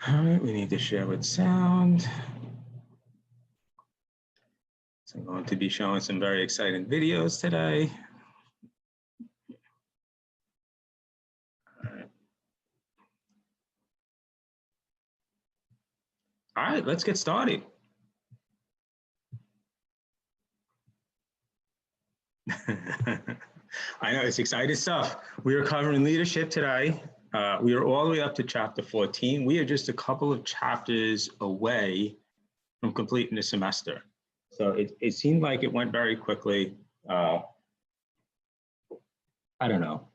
All right, we need to share with sound. So I'm going to be showing some very exciting videos today. All right, let's get started. I know, it's exciting stuff. We are covering leadership today. We are all the way up to chapter 14. We are just a couple of chapters away from completing the semester. So it seemed like it went very quickly. I don't know,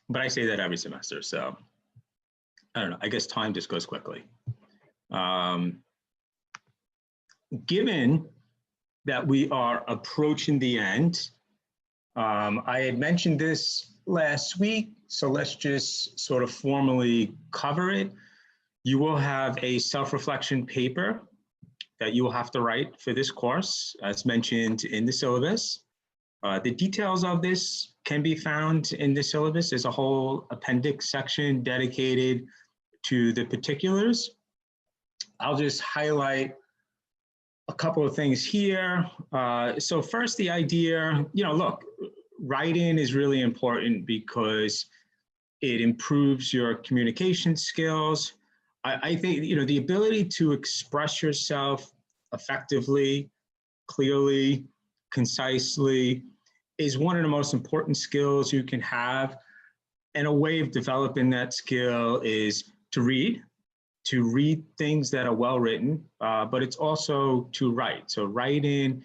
but I say that every semester. So I don't know, I guess time just goes quickly. Given that we are approaching the end, I had mentioned this last week, so let's just sort of formally cover it. You will have a self-reflection paper that you will have to write for this course, as mentioned in the syllabus. The details of this can be found in the syllabus. There's a whole appendix section dedicated to the particulars. I'll just highlight a couple of things here. So first, the idea, look, writing is really important because it improves your communication skills. I think, the ability to express yourself effectively, clearly, concisely is one of the most important skills you can have. And a way of developing that skill is to read things that are well written, but it's also to write. So writing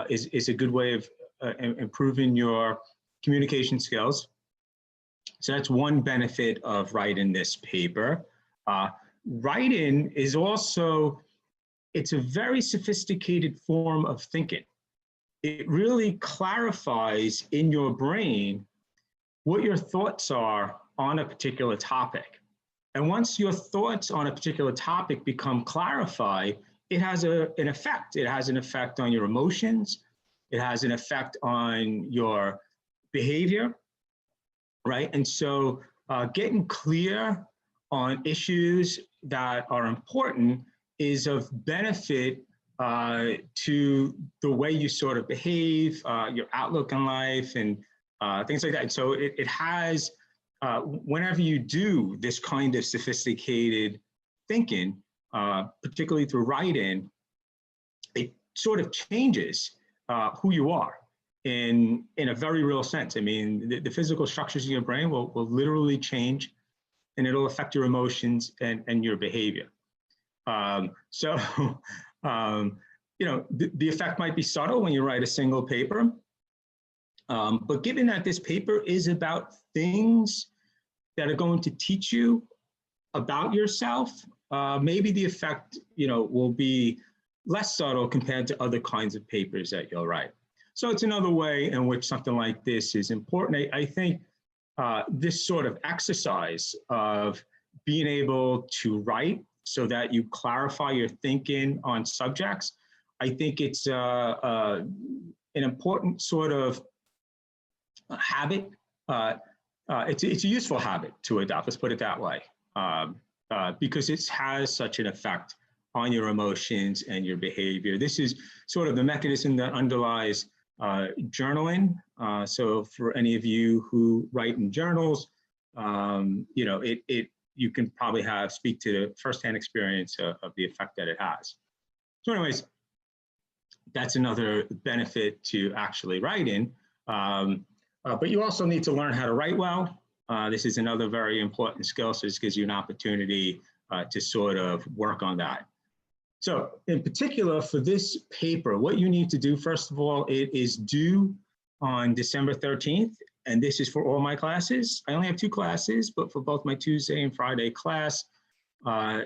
is a good way of improving your communication skills. So that's one benefit of writing this paper. Writing is also, it's a very sophisticated form of thinking. It really clarifies in your brain what your thoughts are on a particular topic. And once your thoughts on a particular topic become clarified, it has an effect. It has an effect on your emotions. It has an effect on your behavior, right? And so getting clear on issues that are important is of benefit to the way you sort of behave, your outlook on life, and things like that. And so it has, whenever you do this kind of sophisticated thinking, particularly through writing, it sort of changes who you are in a very real sense. I mean, the physical structures of your brain will literally change, and it'll affect your emotions and your behavior. The effect might be subtle when you write a single paper, but given that this paper is about things that are going to teach you about yourself, maybe the effect, will be less subtle compared to other kinds of papers that you'll write. So it's another way in which something like this is important. I think this sort of exercise of being able to write so that you clarify your thinking on subjects, I think it's an important sort of habit. It's a useful habit to adopt, let's put it that way, because it has such an effect on your emotions and your behavior. This is sort of the mechanism that underlies journaling. So for any of you who write in journals, you can probably speak to the firsthand experience of the effect that it has. So anyways, that's another benefit to actually writing. But you also need to learn how to write well. This is another very important skill, so this gives you an opportunity to sort of work on that. So in particular for this paper, what you need to do, first of all, it is due on December 13th, and this is for all my classes. I only have 2 classes, but for both my Tuesday and Friday class, for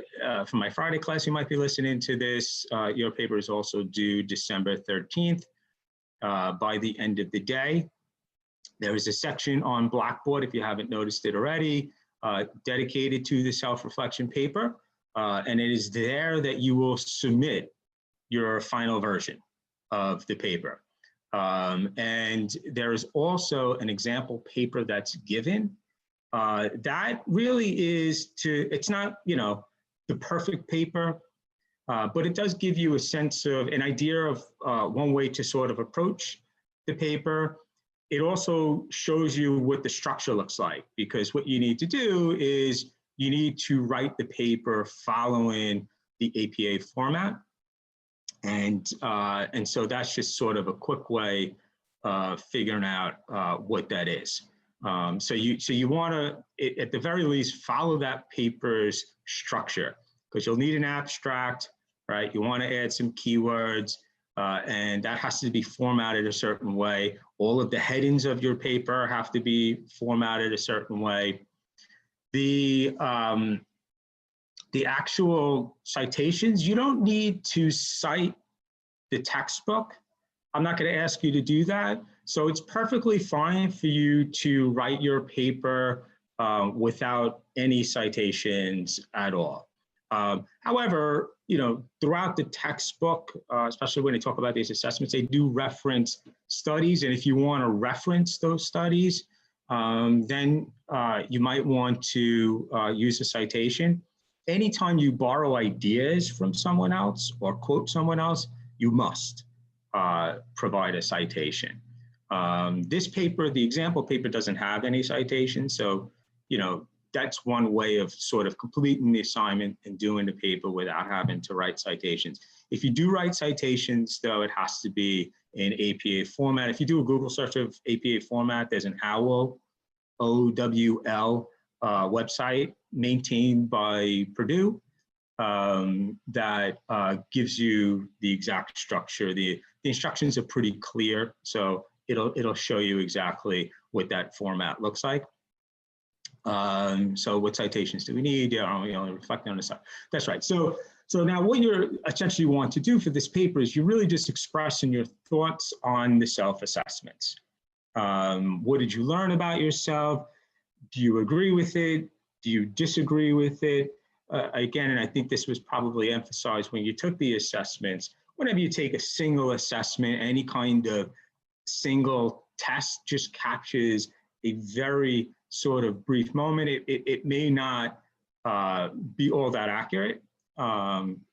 my Friday class, you might be listening to this, your paper is also due December 13th by the end of the day. There is a section on Blackboard, if you haven't noticed it already, dedicated to the self-reflection paper, and it is there that you will submit your final version of the paper. And there is also an example paper that's given. That really is it's not, the perfect paper, but it does give you a sense of an idea of one way to sort of approach the paper. It also shows you what the structure looks like, because what you need to do is you need to write the paper following the APA format. And so that's just sort of a quick way of figuring out what that is. So you want to, at the very least, follow that paper's structure, because you'll need an abstract, right? You want to add some keywords, and that has to be formatted a certain way. All of the headings of your paper have to be formatted a certain way. The actual citations, you don't need to cite the textbook. I'm not going to ask you to do that. So it's perfectly fine for you to write your paper without any citations at all. However, throughout the textbook, especially when they talk about these assessments, they do reference studies. And if you want to reference those studies, then you might want to use a citation. Anytime you borrow ideas from someone else or quote someone else, you must provide a citation. This paper, the example paper, doesn't have any citations. So, that's one way of sort of completing the assignment and doing the paper without having to write citations. If you do write citations, though, it has to be in APA format. If you do a Google search of APA format, there's an OWL, OWL website maintained by Purdue that gives you the exact structure. The instructions are pretty clear, so it'll show you exactly what that format looks like. So what citations do we need? Yeah, we only reflecting on the side. That's right. So now what you essentially want to do for this paper is you're really just expressing your thoughts on the self-assessments. What did you learn about yourself? Do you agree with it? Do you disagree with it? Again, and I think this was probably emphasized when you took the assessments, whenever you take a single assessment, any kind of single test just captures a very sort of brief moment. It may not be all that accurate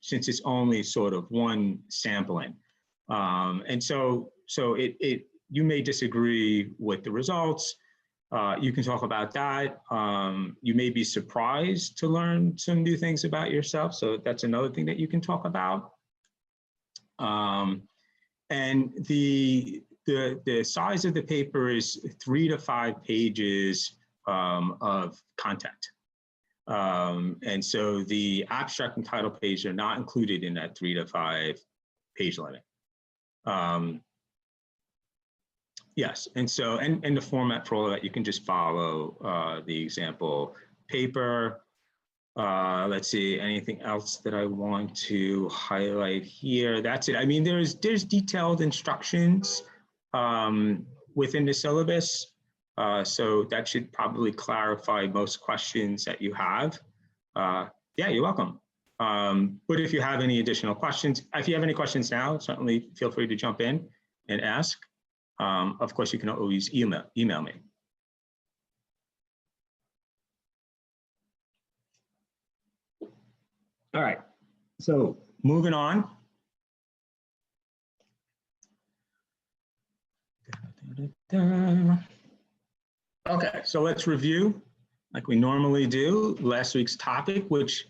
since it's only sort of one sampling. And so you may disagree with the results. You can talk about that. You may be surprised to learn some new things about yourself. So that's another thing that you can talk about. And the size of the paper is 3 to 5 pages of content. And so the abstract and title page are not included in that 3 to 5 page limit. Yes, and so, and the format for all of that, you can just follow the example paper. Let's see, anything else that I want to highlight here? That's it. I mean, there's detailed instructions within the syllabus. So that should probably clarify most questions that you have. Yeah, you're welcome. But if you have any additional questions, if you have any questions now, certainly feel free to jump in and ask. Of course, you can always email me. All right, so moving on. Okay, so let's review, like we normally do, last week's topic, which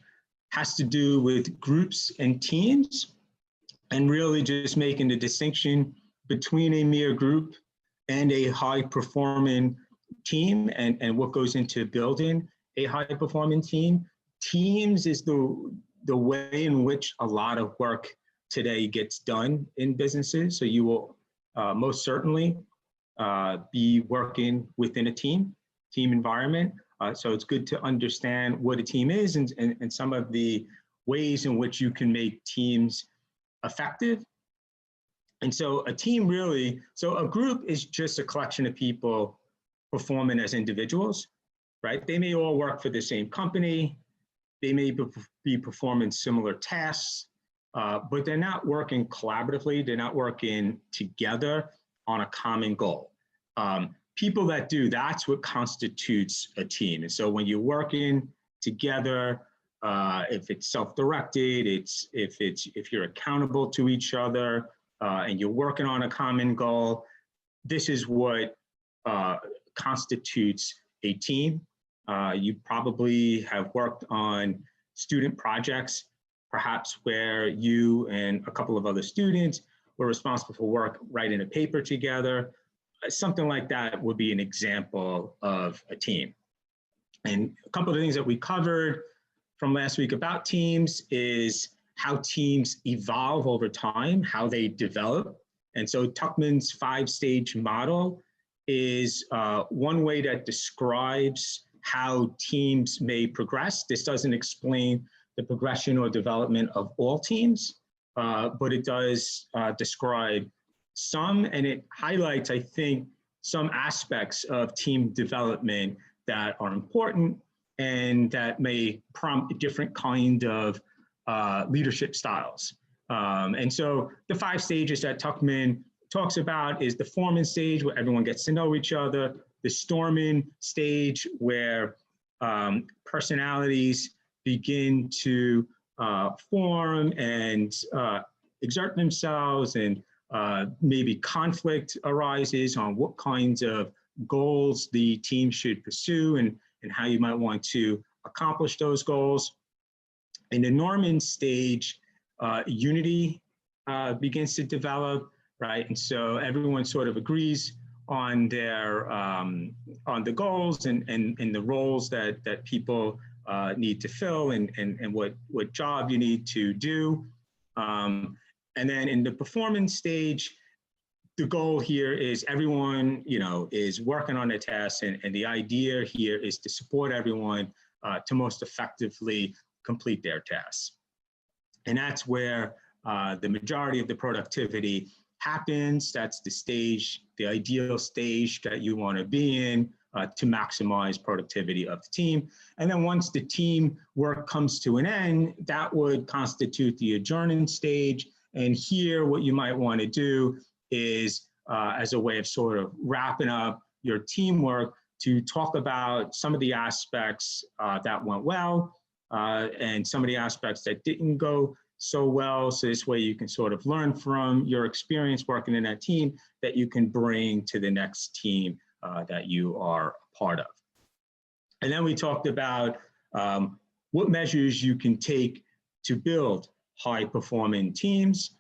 has to do with groups and teams, and really just making the distinction between a mere group and a high-performing team, and what goes into building a high-performing team. Teams is the way in which a lot of work today gets done in businesses. So you will most certainly be working within a team environment. So it's good to understand what a team is and some of the ways in which you can make teams effective. And so a team really, so a group is just a collection of people performing as individuals. right? They may all work for the same company. They may be performing similar tasks, but they're not working collaboratively. They're not working together on a common goal. People that do, that's what constitutes a team. And so when you're working together, if it's self-directed, if you're accountable to each other, and you're working on a common goal, this is what constitutes a team. You probably have worked on student projects, perhaps where you and a couple of other students were responsible for work writing a paper together. Something like that would be an example of a team. And a couple of things that we covered from last week about teams is how teams evolve over time, how they develop. And so Tuckman's 5-stage model is one way that describes how teams may progress. This doesn't explain the progression or development of all teams, but it does describe some, and it highlights, I think, some aspects of team development that are important and that may prompt a different kind of leadership styles. And so the 5 stages that Tuckman talks about is the forming stage, where everyone gets to know each other, the storming stage, where personalities begin to form and exert themselves, and maybe conflict arises on what kinds of goals the team should pursue and how you might want to accomplish those goals. In the Norman stage, unity begins to develop, right? And so everyone sort of agrees on their on the goals and the roles that people need to fill, and what job you need to do. And then in the performance stage, the goal here is everyone, is working on a task, and the idea here is to support everyone to most effectively complete their tasks. And that's where the majority of the productivity happens. That's the stage, the ideal stage that you want to be in to maximize productivity of the team. And then once the team work comes to an end, that would constitute the adjourning stage. And here, what you might want to do is, as a way of sort of wrapping up your teamwork, to talk about some of the aspects that went well and some of the aspects that didn't go so well. So this way you can sort of learn from your experience working in that team that you can bring to the next team that you are a part of. And then we talked about what measures you can take to build high-performing teams.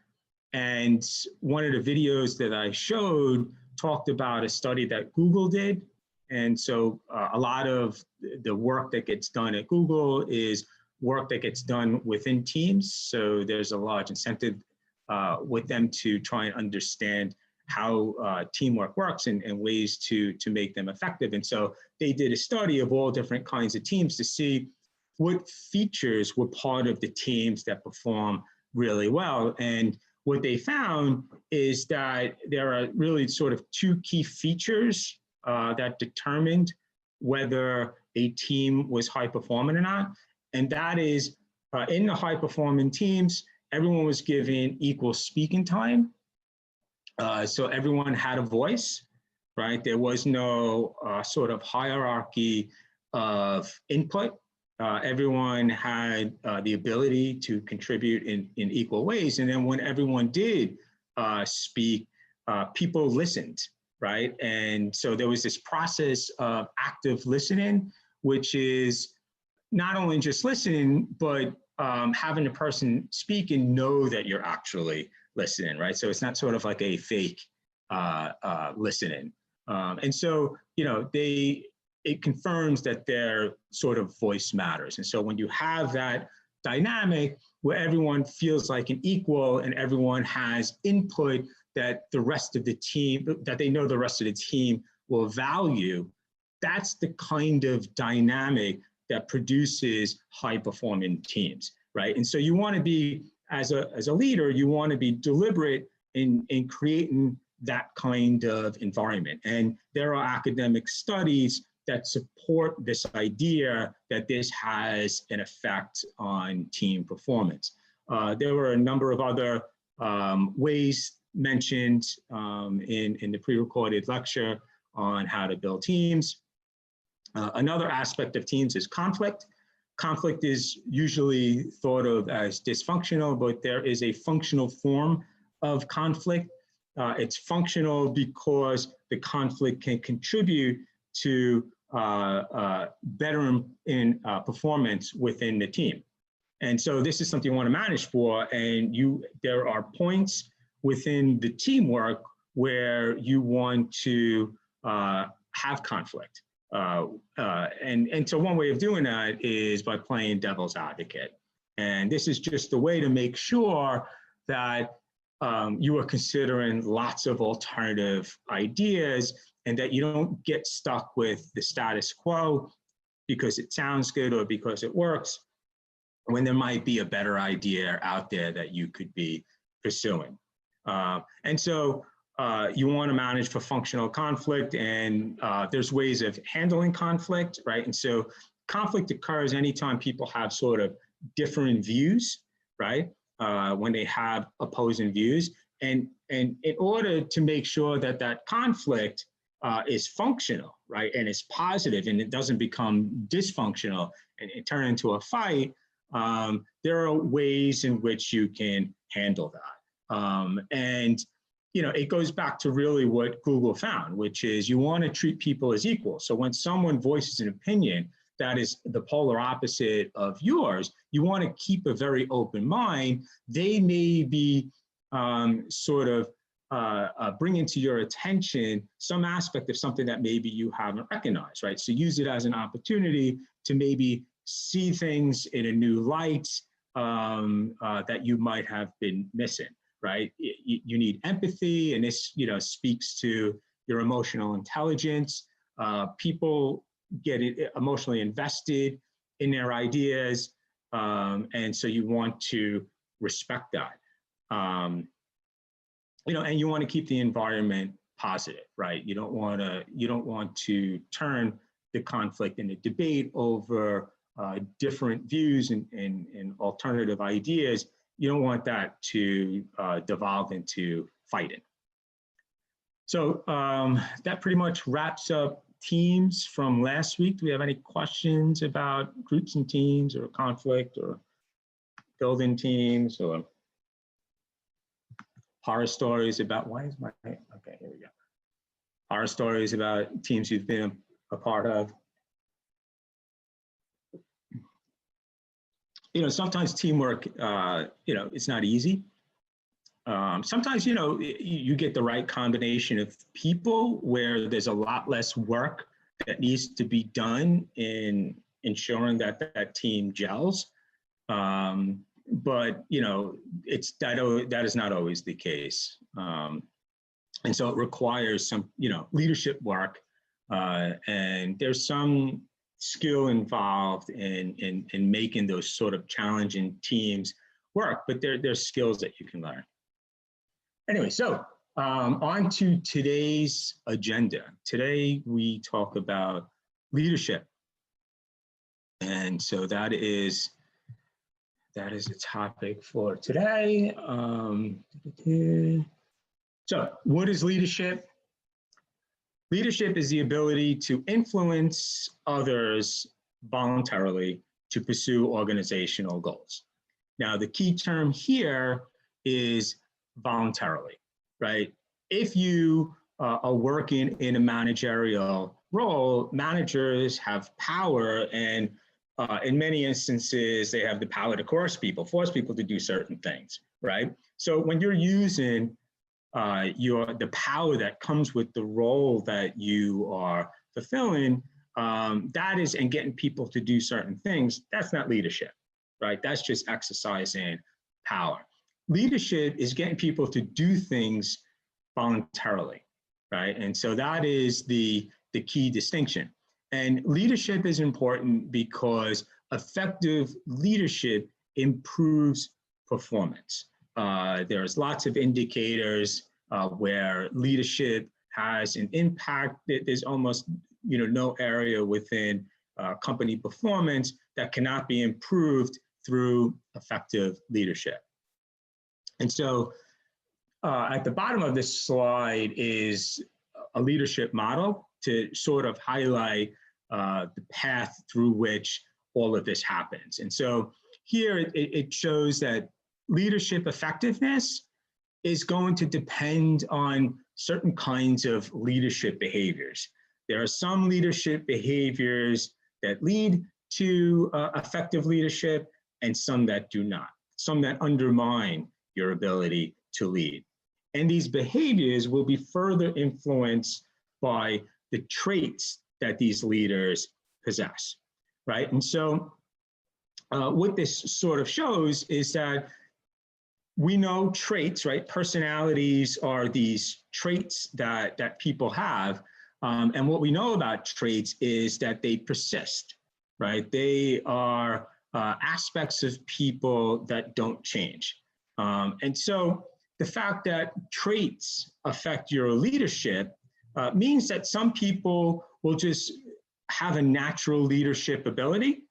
And one of the videos that I showed talked about a study that Google did. And so a lot of the work that gets done at Google is work that gets done within teams. So there's a large incentive with them to try and understand how teamwork works and ways to make them effective. And so they did a study of all different kinds of teams to see what features were part of the teams that perform really well. And what they found is that there are really sort of 2 key features that determined whether a team was high performing or not. And that is, in the high performing teams, everyone was given equal speaking time. So everyone had a voice, right? There was no sort of hierarchy of input. Everyone had the ability to contribute in equal ways. And then when everyone did speak, people listened, right? And so there was this process of active listening, which is not only just listening, but having the person speak and know that you're actually listening, right? So it's not sort of like a fake listening. And so, it confirms that their sort of voice matters. And so when you have that dynamic where everyone feels like an equal and everyone has input that the rest of the team, that they know the rest of the team will value, that's the kind of dynamic that produces high performing teams, right? And so you want to be, as a leader, you want to be deliberate in creating that kind of environment. And there are academic studies that support this idea that this has an effect on team performance. There were a number of other ways mentioned in the pre-recorded lecture on how to build teams. Another aspect of teams is conflict. Conflict is usually thought of as dysfunctional, but there is a functional form of conflict. It's functional because the conflict can contribute to better in performance within the team. And so this is something you want to manage for, and there are points within the teamwork where you want to have conflict. And so one way of doing that is by playing devil's advocate. And this is just a way to make sure that you are considering lots of alternative ideas and that you don't get stuck with the status quo because it sounds good or because it works, when there might be a better idea out there that you could be pursuing. And so you want to manage for functional conflict, and there's ways of handling conflict, right? And so conflict occurs anytime people have sort of different views, right? When they have opposing views. And in order to make sure that that conflict is functional, right, and is positive and it doesn't become dysfunctional and turn into a fight, there are ways in which you can handle that. And it goes back to really what Google found, which is you want to treat people as equal. So when someone voices an opinion that is the polar opposite of yours, you want to keep a very open mind. They may be sort of bringing to your attention some aspect of something that maybe you haven't recognized, right? So use it as an opportunity to maybe see things in a new light that you might have been missing, right? You need empathy, and this, speaks to your emotional intelligence. People get emotionally invested in their ideas, and so you want to respect that. And you want to keep the environment positive, right? You don't want to turn the conflict into debate over different views and alternative ideas. You don't want that to devolve into fighting. So that pretty much wraps up teams from last week. Do we have any questions about groups and teams or conflict or building teams or horror stories about, okay, here we go. Horror stories about teams you've been a part of. Sometimes teamwork, it's not easy. Sometimes, you get the right combination of people where there's a lot less work that needs to be done in ensuring that that team gels. But, that is not always the case. And so it requires some, leadership work. And there's some skill involved in making those sort of challenging teams work, but there's skills that you can learn. Anyway, so on to today's agenda. Today we talk about leadership. And so that is the topic for today. So what is leadership? Leadership is the ability to influence others voluntarily to pursue organizational goals. Now, the key term here is voluntarily, right? If you are working in a managerial role, managers have power, and in many instances, they have the power to force people to do certain things, right? So when you're using the power that comes with the role that you are fulfilling, that is, and getting people to do certain things, that's not leadership, right? That's just exercising power. Leadership is getting people to do things voluntarily, right? And so that is the key distinction. And leadership is important because effective leadership improves performance. There's lots of indicators where leadership has an impact. There's almost no area within company performance that cannot be improved through effective leadership. And so at the bottom of this slide is a leadership model to sort of highlight the path through which all of this happens. And so here it shows that leadership effectiveness is going to depend on certain kinds of leadership behaviors. There are some leadership behaviors that lead to effective leadership and some that do not, some that undermine your ability to lead. And these behaviors will be further influenced by the traits that these leaders possess, right? And so what this sort of shows is that we know traits, right? Personalities are these traits that people have. And what we know about traits is that they persist, right? They are aspects of people that don't change. And so the fact that traits affect your leadership means that some people will just have a natural leadership ability.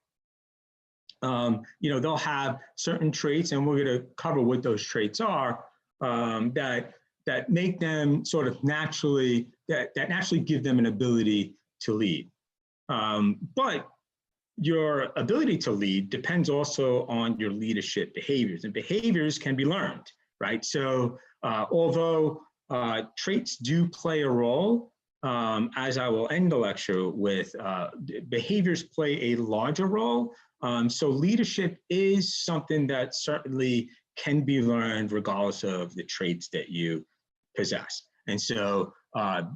They'll have certain traits, and we're going to cover what those traits are, that make them sort of naturally, that naturally give them an ability to lead. But your ability to lead depends also on your leadership behaviors, and behaviors can be learned, right? So although traits do play a role, as I will end the lecture with, behaviors play a larger role. So leadership is something that certainly can be learned regardless of the traits that you possess. And so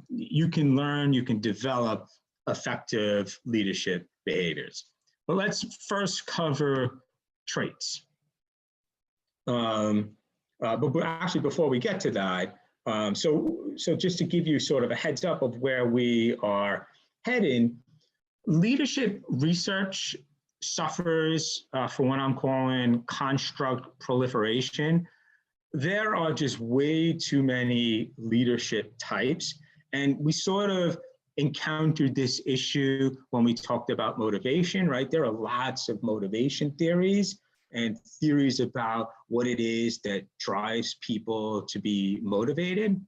you can learn, you can develop effective leadership behaviors. But let's first cover traits. But actually, before we get to that, so just to give you sort of a heads up of where we are heading, leadership research suffers from what I'm calling construct proliferation. There are just way too many leadership types, and we sort of encountered this issue when we talked about motivation, right? There are lots of motivation theories and theories about what it is that drives people to be motivated.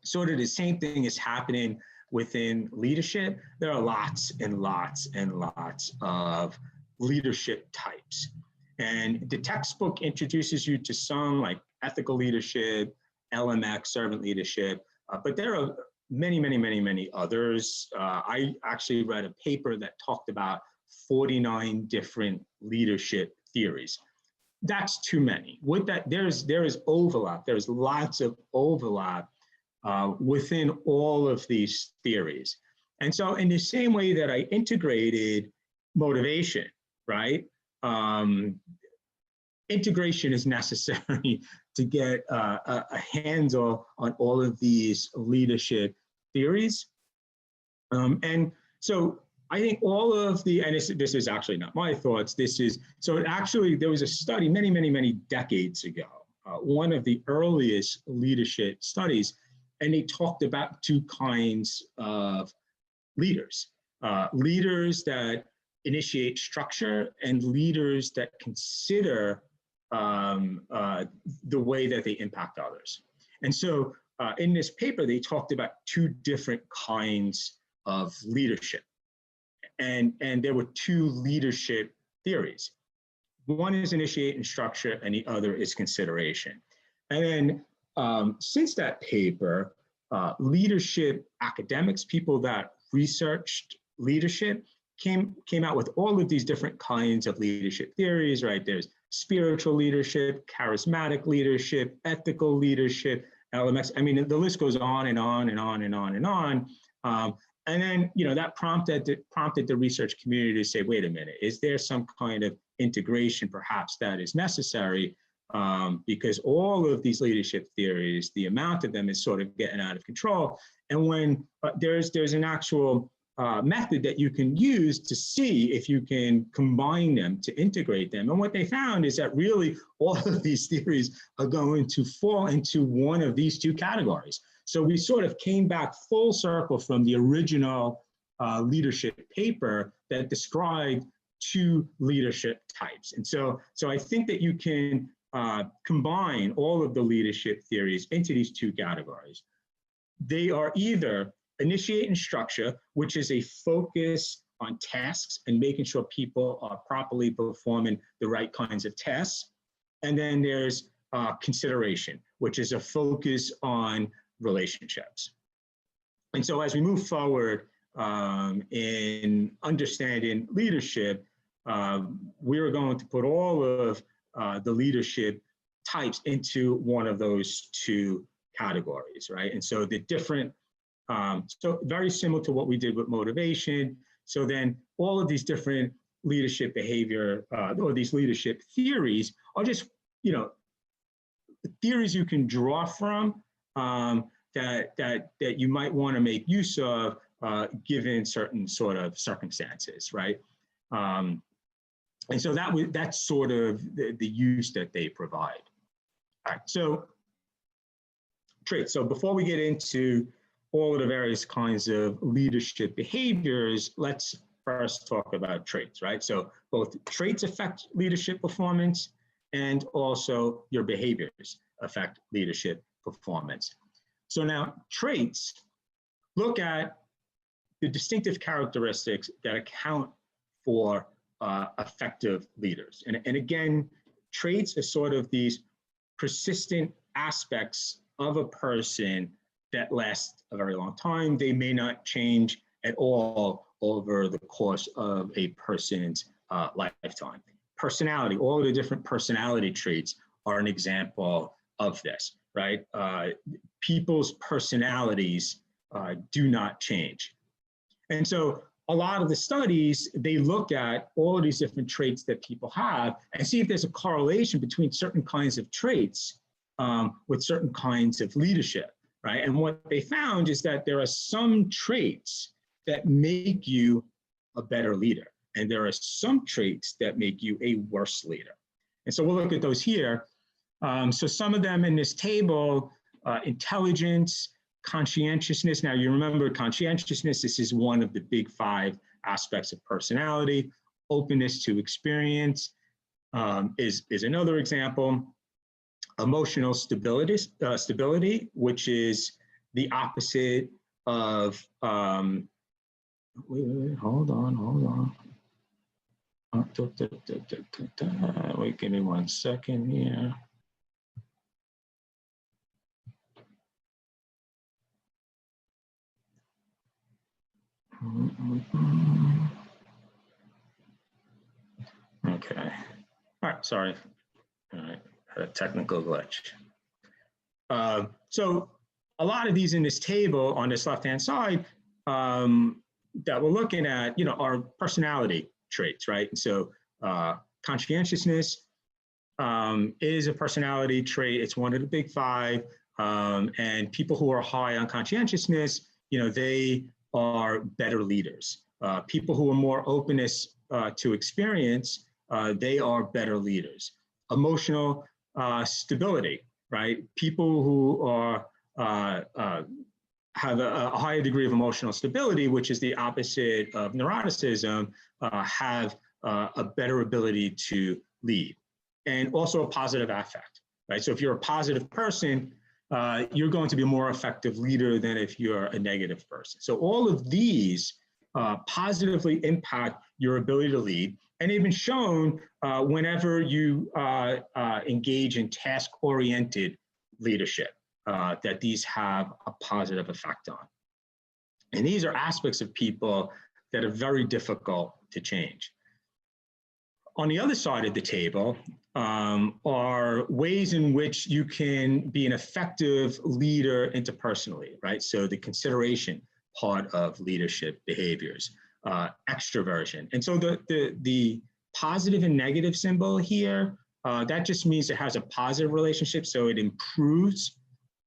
Sort of the same thing is happening within leadership. There are lots and lots and lots of leadership types. And the textbook introduces you to some, like ethical leadership, LMX, servant leadership, but there are many, many, many, many others. I actually read a paper that talked about 49 different leadership theories. That's too many. With that, there is overlap. There's lots of overlap within all of these theories. And so in the same way that I integrated motivation, right? Integration is necessary to get a handle on all of these leadership theories. And so I think all of the, and this is actually not my thoughts, this is, so actually there was a study many, many, many decades ago, one of the earliest leadership studies, and they talked about two kinds of leaders. Leaders that initiate structure and leaders that consider the way that they impact others. And so in this paper, they talked about two different kinds of leadership. And there were two leadership theories. One is initiate and structure, and the other is consideration. And then since that paper, leadership academics, people that researched leadership, came out with all of these different kinds of leadership theories, right? There's spiritual leadership, charismatic leadership, ethical leadership, LMX. I mean, the list goes on and on and on and on and on. And then, that prompted the research community to say, wait a minute, is there some kind of integration perhaps that is necessary? Because all of these leadership theories, the amount of them is sort of getting out of control. And when there's an actual method that you can use to see if you can combine them, to integrate them. And what they found is that really all of these theories are going to fall into one of these two categories. So we sort of came back full circle from the original leadership paper that described 2 leadership types. And so I think that you can combine all of the leadership theories into these 2 categories. They are either initiate and structure, which is a focus on tasks and making sure people are properly performing the right kinds of tasks. And then there's consideration, which is a focus on relationships. And so as we move forward in understanding leadership, we're going to put all of the leadership types into one of those 2 categories, right? And so the different, so very similar to what we did with motivation. So then all of these different leadership behavior or these leadership theories are just, theories you can draw from that you might want to make use of given certain sort of circumstances, right? And so that's sort of the use that they provide. All right, so traits. So before we get into all of the various kinds of leadership behaviors, let's first talk about traits, right? So both traits affect leadership performance and also your behaviors affect leadership performance. So now traits look at the distinctive characteristics that account for effective leaders. And again, traits are sort of these persistent aspects of a person that last a very long time. They may not change at all over the course of a person's lifetime. Personality, all of the different personality traits are an example of this, right? People's personalities do not change. And so a lot of the studies, they look at all of these different traits that people have and see if there's a correlation between certain kinds of traits with certain kinds of leadership, right? And what they found is that there are some traits that make you a better leader, and there are some traits that make you a worse leader. And so we'll look at those here. So some of them in this table, intelligence, conscientiousness. Now you remember conscientiousness, this is one of the big 5 aspects of personality. Openness to experience is another example. Emotional stability, which is the opposite of, wait, hold on. Wait, give me 1 second here. Okay. All right, sorry. All right, had a technical glitch. So a lot of these in this table on this left-hand side that we're looking at, are personality traits, right? And so conscientiousness is a personality trait. It's one of the big 5. And people who are high on conscientiousness, they are better leaders. People who are more openness to experience, they are better leaders. Emotional stability, right? People who are have a higher degree of emotional stability, which is the opposite of neuroticism, have a better ability to lead, and also a positive affect, right? So if you're a positive person, you're going to be a more effective leader than if you're a negative person. So all of these positively impact your ability to lead, and they've been shown whenever you engage in task-oriented leadership, that these have a positive effect on. And these are aspects of people that are very difficult to change. On the other side of the table are ways in which you can be an effective leader interpersonally, right? So the consideration part of leadership behaviors, extroversion. And so the positive and negative symbol here, that just means it has a positive relationship, so it improves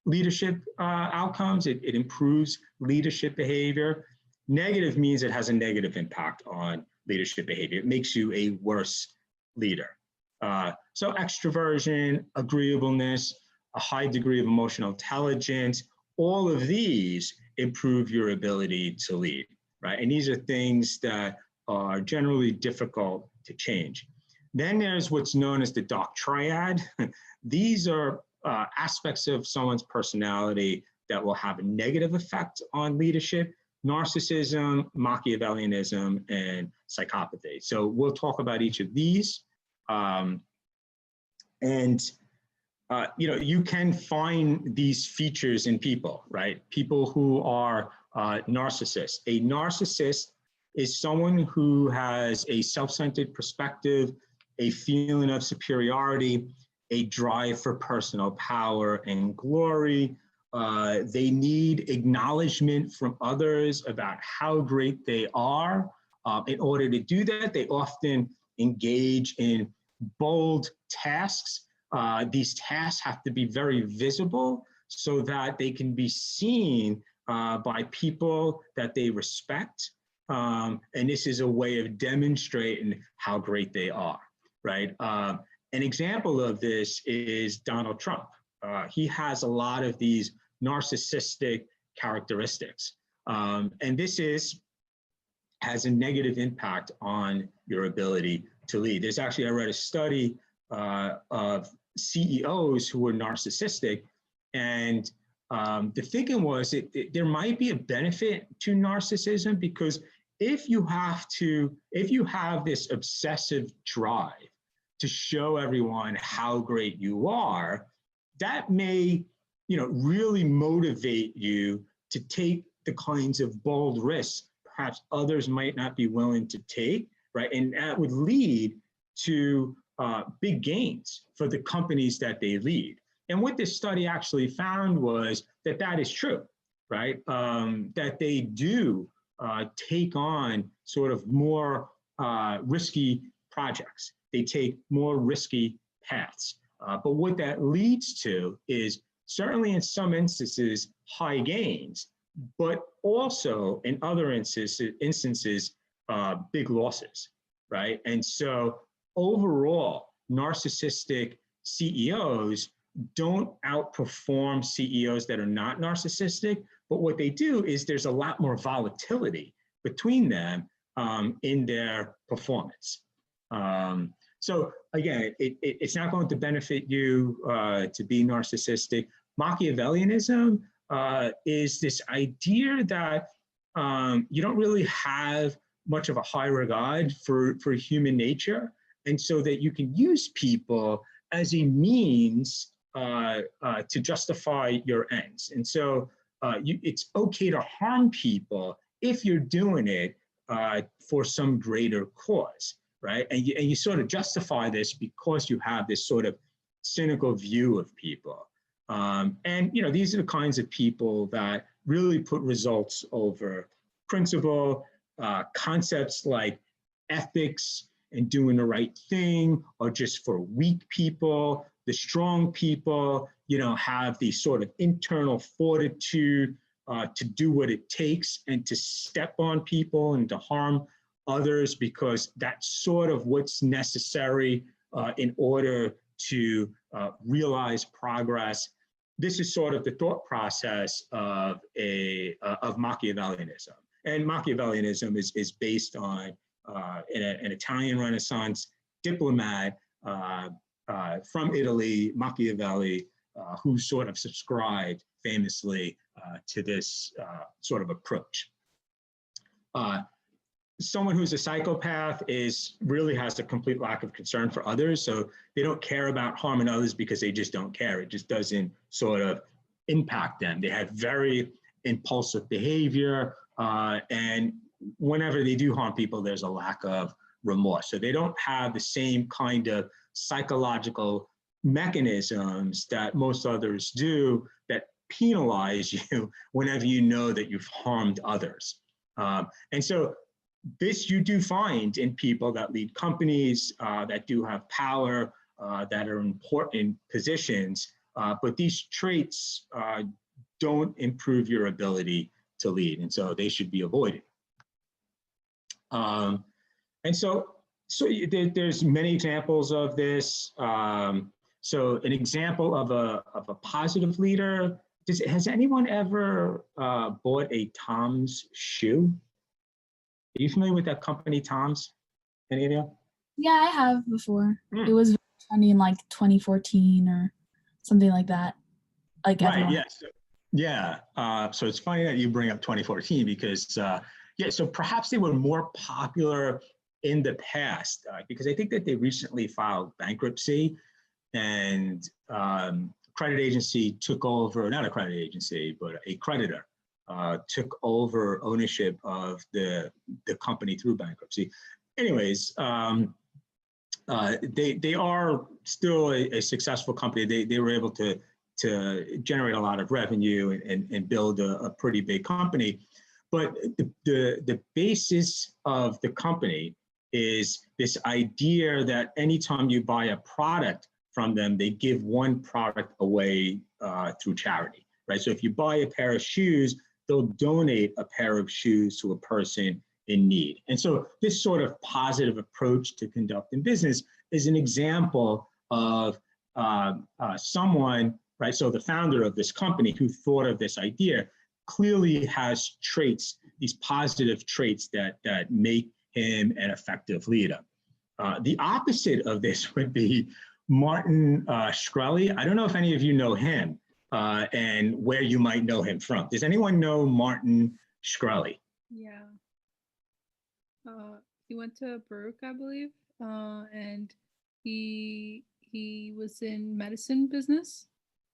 leadership outcomes, it improves leadership behavior. Negative means it has a negative impact on leadership behavior. It makes you a worse leader. So extroversion, agreeableness, a high degree of emotional intelligence, all of these improve your ability to lead. right? And these are things that are generally difficult to change. Then there's what's known as the dark triad. These are aspects of someone's personality that will have a negative effect on leadership: narcissism, Machiavellianism, and psychopathy. So we'll talk about each of these. You can find these features in people, right? People who are narcissists. A narcissist is someone who has a self-centered perspective, a feeling of superiority, a drive for personal power and glory. They need acknowledgement from others about how great they are. In order to do that, they often engage in bold tasks. These tasks have to be very visible so that they can be seen by people that they respect. And this is a way of demonstrating how great they are, right? An example of this is Donald Trump. He has a lot of these narcissistic characteristics. And this has a negative impact on your ability to lead. There's actually, I read a study of CEOs who were narcissistic, and the thinking was there might be a benefit to narcissism, because if you have this obsessive drive to show everyone how great you are, that may, really motivate you to take the kinds of bold risks perhaps others might not be willing to take, right? And that would lead to big gains for the companies that they lead. And what this study actually found was that that is true, right? That they do take on sort of more risky projects. They take more risky paths. But what that leads to is certainly in some instances, high gains, but also in other instances, big losses, right? And so overall, narcissistic CEOs don't outperform CEOs that are not narcissistic, but what they do is there's a lot more volatility between them in their performance. So again, it's not going to benefit you to be narcissistic. Machiavellianism is this idea that you don't really have much of a high regard for human nature, and so that you can use people as a means to justify your ends. And so it's okay to harm people if you're doing it for some greater cause, right? And you sort of justify this because you have this sort of cynical view of people. And these are the kinds of people that really put results over principle. Concepts like ethics and doing the right thing are just for weak people. The strong people, have the sort of internal fortitude to do what it takes and to step on people and to harm others, because that's sort of what's necessary in order to realize progress. This is sort of the thought process of Machiavellianism. And Machiavellianism is based on an Italian Renaissance diplomat from Italy, Machiavelli, who sort of subscribed famously to this sort of approach. Someone who's a psychopath really has a complete lack of concern for others. So they don't care about harming others because they just don't care. It just doesn't sort of impact them. They have very impulsive behavior. And whenever they do harm people, there's a lack of remorse. So they don't have the same kind of psychological mechanisms that most others do that penalize you whenever you know that you've harmed others. And so this you do find in people that lead companies, that do have power, that are in important positions, but these traits don't improve your ability to lead, and so they should be avoided. And so there's many examples of this. So an example of a positive leader, has anyone ever bought a Tom's shoe? Are you familiar with that company, Tom's? Any of you? Yeah, I have before. It was funny in like 2014 or something like that. Like Right. everyone. Yes. Yeah. So it's funny that you bring up 2014 because, yeah, so perhaps they were more popular in the past because I think that they recently filed bankruptcy and credit agency took over, not a credit agency, but a creditor took over ownership of the company through bankruptcy. Anyways, they are still a successful company. They were able to generate a lot of revenue and build a pretty big company. But the basis of the company is this idea that anytime you buy a product from them, they give one product away through charity, right? So if you buy a pair of shoes, they'll donate a pair of shoes to a person in need. And so this sort of positive approach to conducting business is an example of someone, right? So the founder of this company who thought of this idea clearly has traits, these positive traits that make him an effective leader. The opposite of this would be Martin Shkreli. I don't know if any of you know him and where you might know him from. Does anyone know Martin Shkreli? Yeah. He went to Baruch, I believe, and he was in medicine business,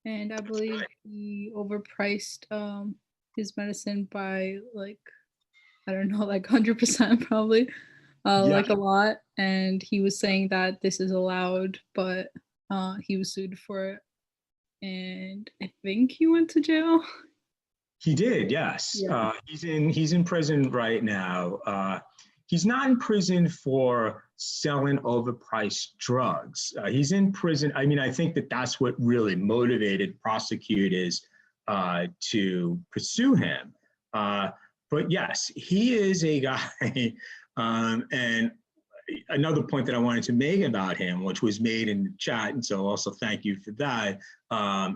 and I believe he overpriced his medicine by like, I don't know, like 100% probably, like a lot. And he was saying that this is allowed, but he was sued for it, and I think he went to jail. He did, yes. Yeah. He's in prison right now. He's not in prison for selling overpriced drugs. He's in prison. I mean, I think that that's what really motivated prosecutors to pursue him. But yes, he is a guy. And another point that I wanted to make about him, which was made in the chat, and so also thank you for that,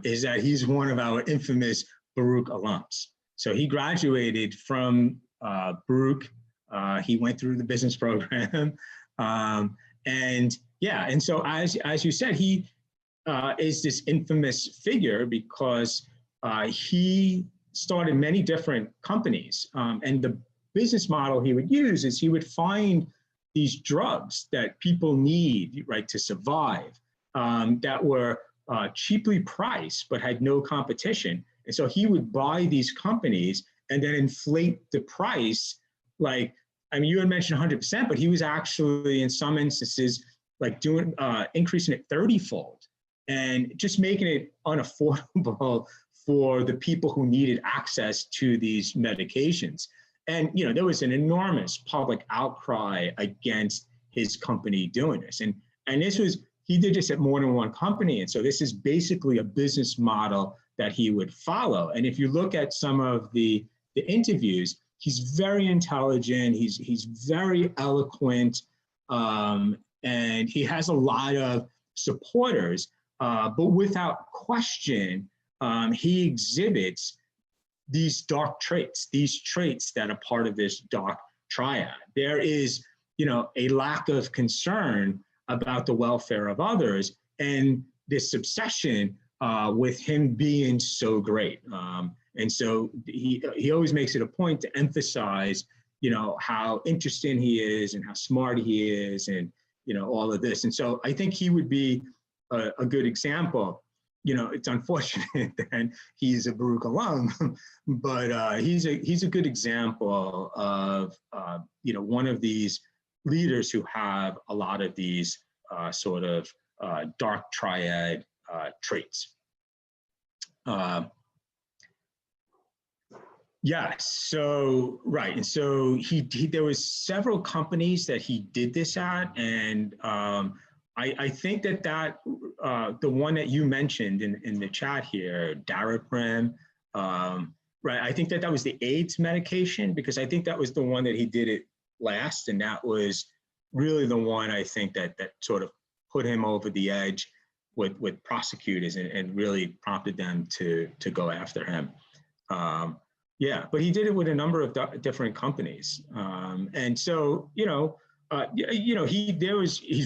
is that he's one of our infamous Baruch alums. So he graduated from Baruch. He went through the business program. And yeah, and so as you said, he is this infamous figure because he started many different companies. And the business model he would use is he would find these drugs that people need, right, to survive, that were cheaply priced but had no competition. And so he would buy these companies and then inflate the price. Like, I mean, you had mentioned 100%, but he was actually in some instances like doing increasing it 30-fold and just making it unaffordable for the people who needed access to these medications. And you know, there was an enormous public outcry against his company doing this. And this was, he did this at more than one company. And so this is basically a business model that he would follow. And if you look at some of the interviews, he's very intelligent, he's very eloquent, and he has a lot of supporters, but without question, he exhibits these dark traits, these traits that are part of this dark triad. There is, you know, a lack of concern about the welfare of others and this obsession with him being so great. And so he always makes it a point to emphasize, you know, how interesting he is and how smart he is and, you know, all of this. And so I think he would be a good example. You know, it's unfortunate that he's a Baruch alum, but he's a good example of, you know, one of these leaders who have a lot of these sort of dark triad traits. Yes, so right, and so he there was several companies that he did this at, and I think that the one that you mentioned in the chat here, Daraprim, right? I think that was the AIDS medication because I think that was the one that he did it last, and that was really the one I think that sort of put him over the edge with prosecutors and really prompted them to go after him. Yeah, but he did it with a number of different companies. And so, he's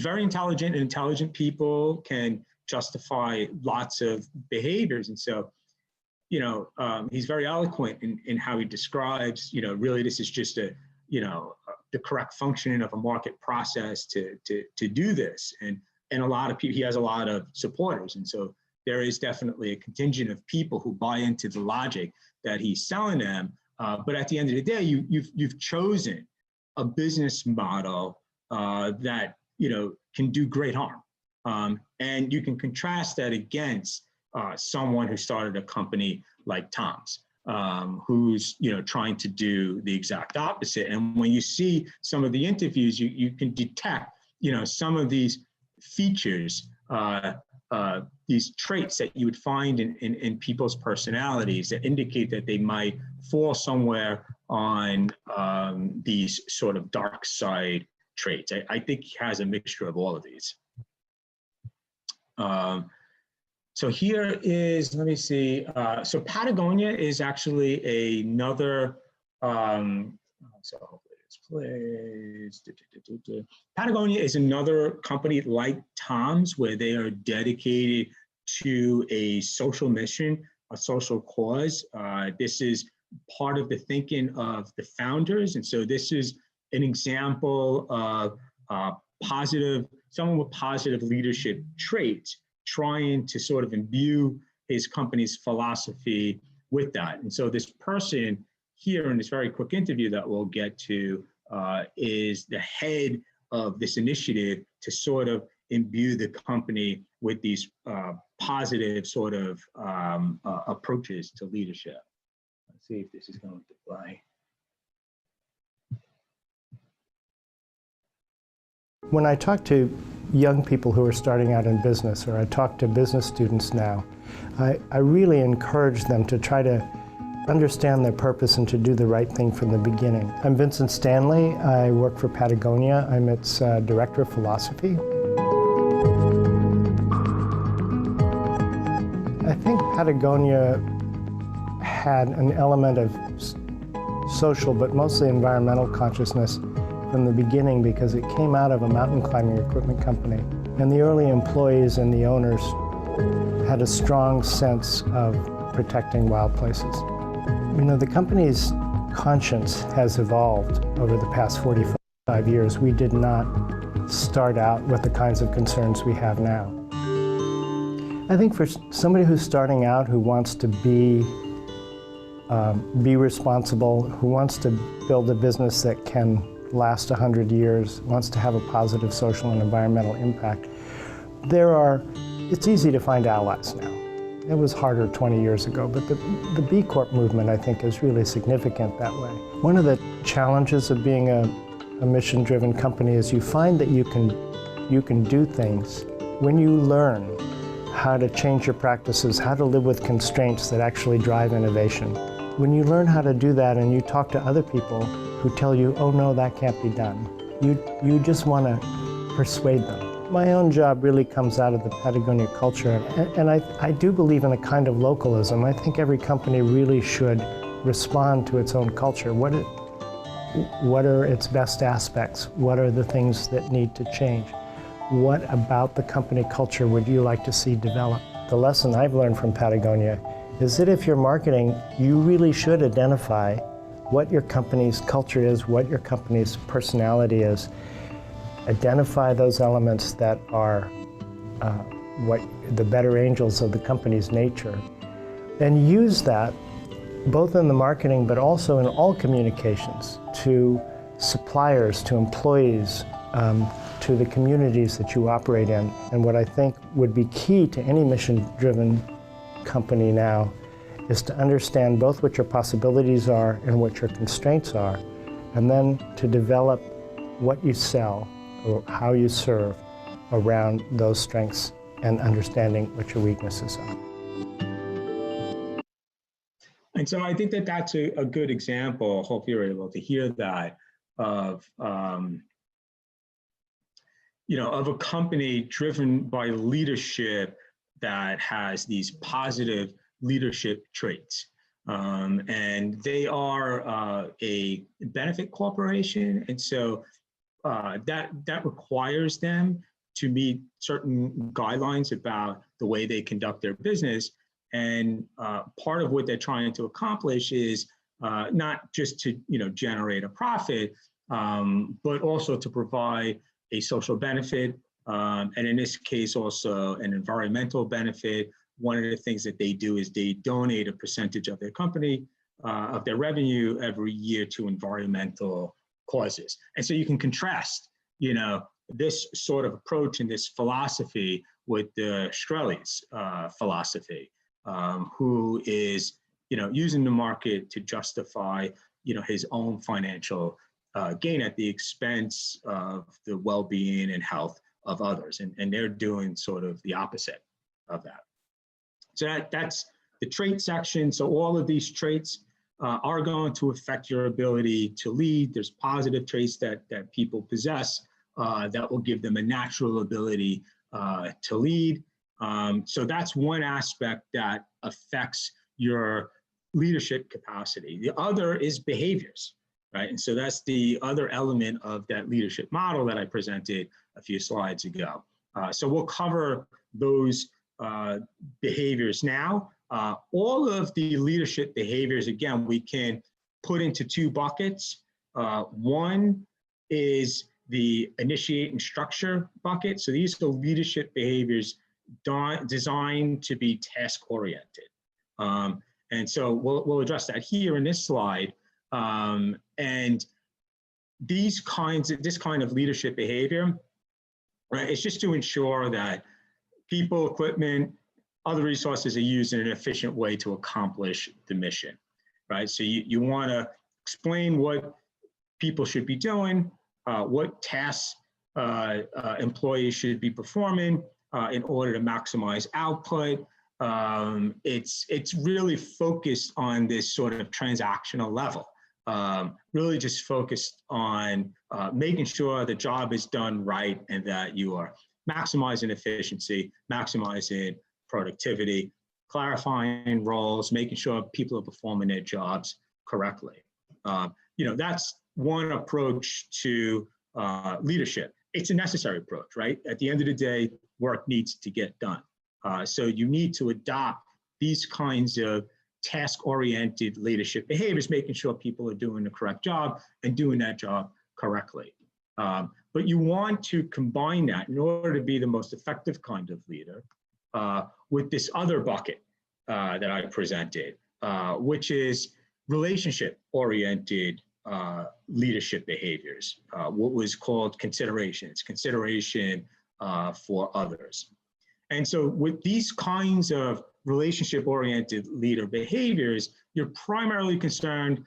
very intelligent, and intelligent people can justify lots of behaviors. And so, he's very eloquent in how he describes, really this is just the correct functioning of a market process to do this. And a lot of people, he has a lot of supporters. And so there is definitely a contingent of people who buy into the logic that he's selling them. But at the end of the day, you've chosen a business model that can do great harm. And you can contrast that against someone who started a company like Tom's, who's trying to do the exact opposite. And when you see some of the interviews, you can detect some of these features, these traits that you would find in people's personalities that indicate that they might fall somewhere on these sort of dark side traits. I think he has a mixture of all of these. So here is, let me see. So Patagonia is actually another, so hopefully this plays. Patagonia is another company like Tom's where they are dedicated to a social mission, a social cause. This is part of the thinking of the founders. And so this is an example of someone with positive leadership traits trying to sort of imbue his company's philosophy with that. And so this person here in this very quick interview that we'll get to is the head of this initiative to sort of imbue the company with these positive sort of approaches to leadership. Let's see if this is going to play. When I talk to young people who are starting out in business, or I talk to business students now, I really encourage them to try to understand their purpose and to do the right thing from the beginning. I'm Vincent Stanley. I work for Patagonia. I'm its Director of Philosophy. I think Patagonia had an element of social, but mostly environmental consciousness from the beginning because it came out of a mountain climbing equipment company. And the early employees and the owners had a strong sense of protecting wild places. The company's conscience has evolved over the past 45 years. We did not start out with the kinds of concerns we have now. I think for somebody who's starting out, who wants to be responsible, who wants to build a business that can last 100 years, wants to have a positive social and environmental impact, it's easy to find allies now. It was harder 20 years ago, but the B Corp movement, I think, is really significant that way. One of the challenges of being a mission-driven company is you find that you can do things when you learn how to change your practices, how to live with constraints that actually drive innovation. When you learn how to do that and you talk to other people who tell you, oh no, that can't be done, you just want to persuade them. My own job really comes out of the Patagonia culture, and I do believe in a kind of localism. I think every company really should respond to its own culture. What are its best aspects? What are the things that need to change? What about the company culture would you like to see develop? The lesson I've learned from Patagonia is that if you're marketing, you really should identify what your company's culture is, what your company's personality is. Identify those elements that are what the better angels of the company's nature, and use that both in the marketing but also in all communications to suppliers, to employees, to the communities that you operate in. And what I think would be key to any mission-driven company now is to understand both what your possibilities are and what your constraints are, and then to develop what you sell or how you serve around those strengths and understanding what your weaknesses are. And so I think that that's a good example, hope you're able to hear that, of of a company driven by leadership that has these positive leadership traits. And they are a benefit corporation. And so that requires them to meet certain guidelines about the way they conduct their business. And part of what they're trying to accomplish is not just to generate a profit, but also to provide a social benefit, and in this case also an environmental benefit. One of the things that they do is they donate a percentage of their company, of their revenue every year to environmental causes. And so you can contrast, this sort of approach and this philosophy with the Strelly's philosophy, who is, using the market to justify, his own financial gain at the expense of the well-being and health of others. And they're doing sort of the opposite of that. So that's the trait section. So all of these traits are going to affect your ability to lead. There's positive traits that people possess that will give them a natural ability to lead. So that's one aspect that affects your leadership capacity. The other is behaviors, right? And so that's the other element of that leadership model that I presented a few slides ago. So we'll cover those behaviors now. All of the leadership behaviors, again, we can put into two buckets. One is the initiate and structure bucket. So these are leadership behaviors designed to be task-oriented. And so we'll address that here in this slide. And this kind of leadership behavior, right, it's just to ensure that people, equipment, other resources are used in an efficient way to accomplish the mission, right? So you want to explain what people should be doing, what tasks employees should be performing in order to maximize output. It's really focused on this sort of transactional level, really just focused on making sure the job is done right and that you are maximizing efficiency, maximizing productivity, clarifying roles, making sure people are performing their jobs correctly. That's one approach to leadership. It's a necessary approach, right? At the end of the day, work needs to get done. So you need to adopt these kinds of task-oriented leadership behaviors, making sure people are doing the correct job and doing that job correctly. But you want to combine that in order to be the most effective kind of leader with this other bucket that I presented, which is relationship-oriented leadership behaviors, what was called consideration for others. And so with these kinds of relationship-oriented leader behaviors, you're primarily concerned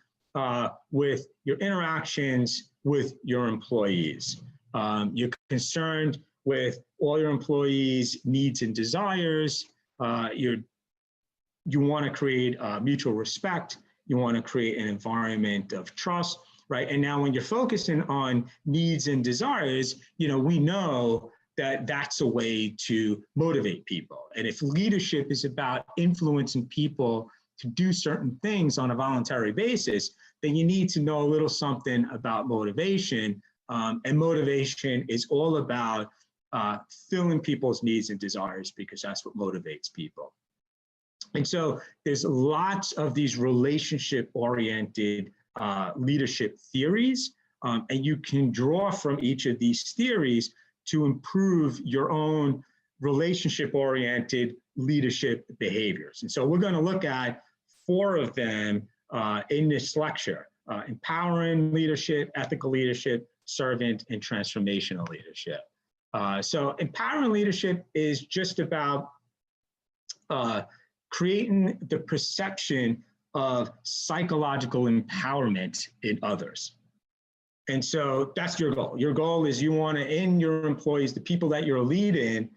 with your interactions with your employees. You're concerned with all your employees' needs and desires. You want to create mutual respect. You want to create an environment of trust, right? And now when you're focusing on needs and desires, we know that that's a way to motivate people. And if leadership is about influencing people to do certain things on a voluntary basis, then you need to know a little something about motivation. And motivation is all about filling people's needs and desires, because that's what motivates people. And so there's lots of these relationship-oriented leadership theories, and you can draw from each of these theories to improve your own relationship-oriented leadership behaviors. And so we're going to look at 4 of them in this lecture: empowering leadership, ethical leadership, servant, and transformational leadership. So empowering leadership is just about creating the perception of psychological empowerment in others. And so that's your goal. Your goal is you want to, in your employees, the people that you're leading,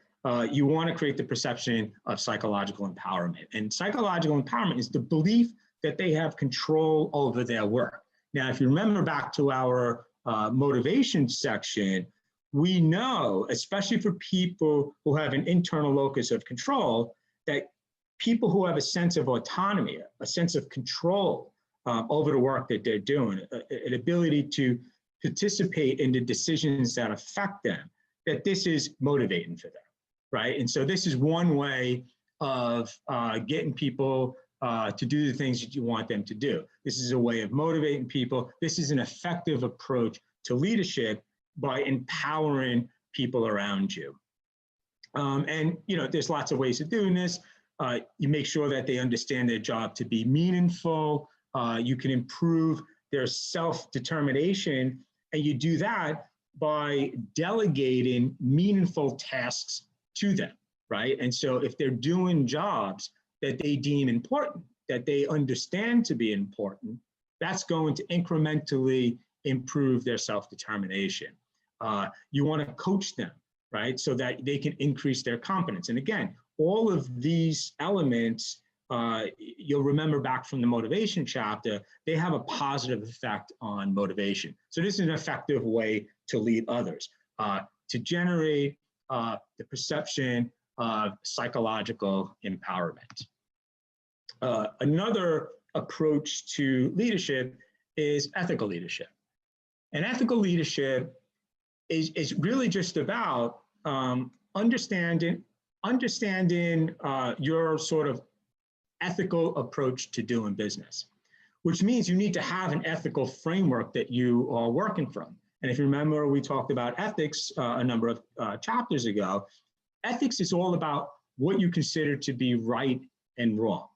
you want to create the perception of psychological empowerment. And psychological empowerment is the belief that they have control over their work. Now, if you remember back to our motivation section, we know, especially for people who have an internal locus of control, that people who have a sense of autonomy, a sense of control over the work that they're doing, an ability to participate in the decisions that affect them, that this is motivating for them, right? And so this is one way of getting people to do the things that you want them to do. This is a way of motivating people. This is an effective approach to leadership by empowering people around you. And there's lots of ways of doing this. You make sure that they understand their job to be meaningful. You can improve their self-determination, and you do that by delegating meaningful tasks to them, right? And so if they're doing jobs that they deem important, that they understand to be important, that's going to incrementally improve their self-determination. You want to coach them, right? So that they can increase their competence. And again, all of these elements, you'll remember back from the motivation chapter, they have a positive effect on motivation. So this is an effective way to lead others, to generate the perception of psychological empowerment. Another approach to leadership is ethical leadership. And ethical leadership is really just about understanding your sort of ethical approach to doing business, which means you need to have an ethical framework that you are working from. And if you remember, we talked about ethics a number of chapters ago. Ethics is all about what you consider to be right and wrong.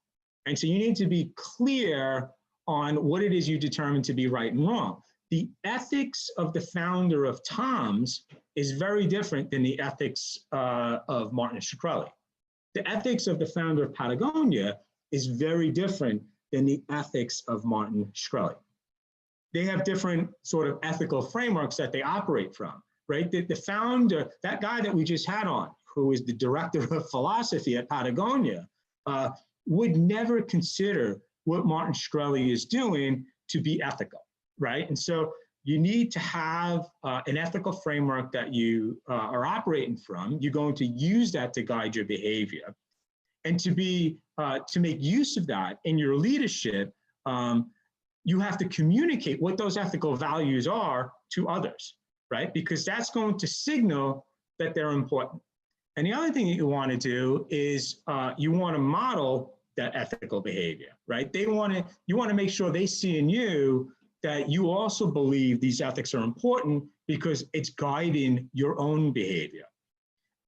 And so you need to be clear on what it is you determine to be right and wrong. The ethics of the founder of Tom's is very different than the ethics of Martin Shkreli. The ethics of the founder of Patagonia is very different than the ethics of Martin Shkreli. They have different sort of ethical frameworks that they operate from, right? The founder, that guy that we just had on, who is the director of philosophy at Patagonia, would never consider what Martin Shkreli is doing to be ethical, right? And so you need to have an ethical framework that you are operating from. You're going to use that to guide your behavior. And to make use of that in your leadership, you have to communicate what those ethical values are to others, right? Because that's going to signal that they're important. And the other thing that you want to do is you want to model that ethical behavior, right? You want to make sure they see in you that you also believe these ethics are important because it's guiding your own behavior.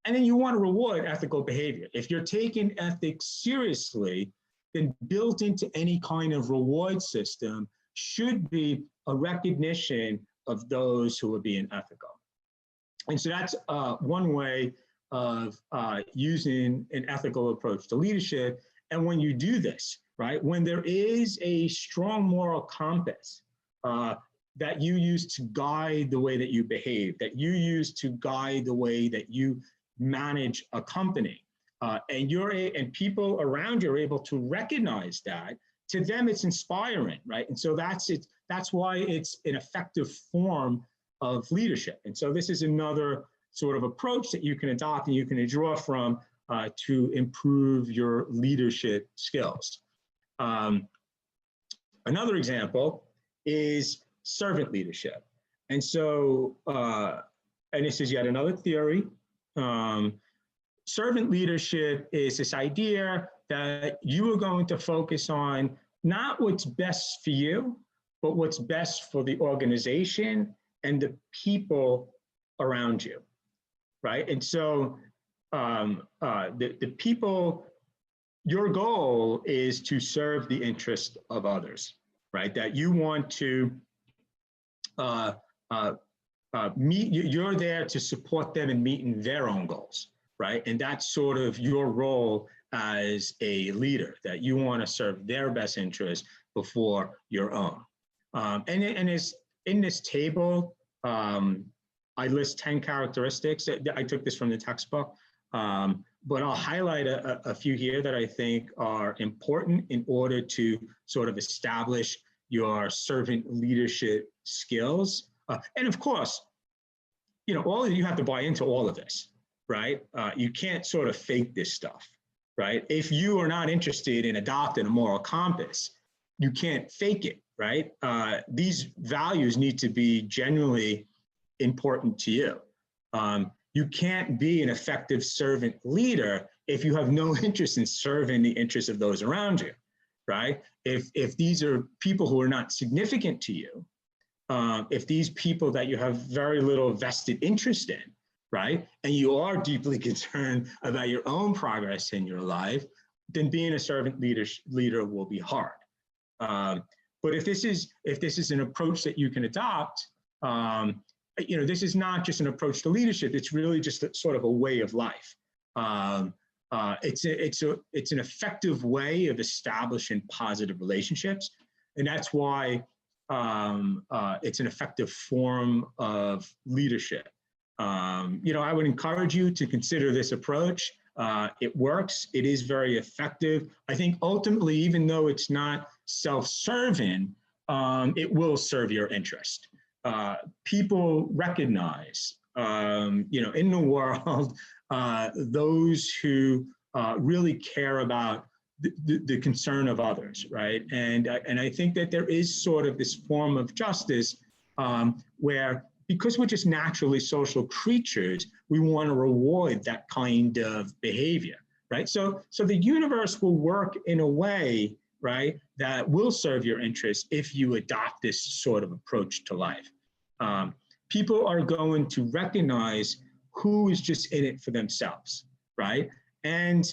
And then you want to reward ethical behavior. If you're taking ethics seriously, then built into any kind of reward system should be a recognition of those who are being ethical. And so that's one way of using an ethical approach to leadership. And when you do this, right, when there is a strong moral compass that you use to guide the way that you behave, that you use to guide the way that you manage a company, and people around you are able to recognize that, to them it's inspiring, right? And so that's why it's an effective form of leadership. And so this is another sort of approach that you can adopt and you can draw from to improve your leadership skills. Another example is servant leadership. And so, and this is yet another theory. Servant leadership is this idea that you are going to focus on not what's best for you, but what's best for the organization and the people around you, right? And so the people, your goal is to serve the interest of others, right? That you want to you're there to support them in meeting their own goals, right? And that's sort of your role as a leader, that you want to serve their best interest before your own. And in this table, I list 10 characteristics. I took this from the textbook, but I'll highlight a few here that I think are important in order to sort of establish your servant leadership skills. And of course, you have to buy into all of this, right? You can't sort of fake this stuff. right? If you are not interested in adopting a moral compass, you can't fake it, right? These values need to be genuinely important to you. You can't be an effective servant leader if you have no interest in serving the interests of those around you, right? If these are people who are not significant to you, if these people that you have very little vested interest in, right, and you are deeply concerned about your own progress in your life, then being a servant leader will be hard. But if this is an approach that you can adopt, this is not just an approach to leadership. It's really just sort of a way of life. It's an effective way of establishing positive relationships, and that's why it's an effective form of leadership. I would encourage you to consider this approach. It works. It is very effective. I think ultimately, even though it's not self-serving, it will serve your interest. People recognize, in the world, those who really care about the concern of others, right? And I think that there is sort of this form of justice where, because we're just naturally social creatures, we want to reward that kind of behavior, right? So the universe will work in a way, right, that will serve your interests if you adopt this sort of approach to life. People are going to recognize who is just in it for themselves, right? And,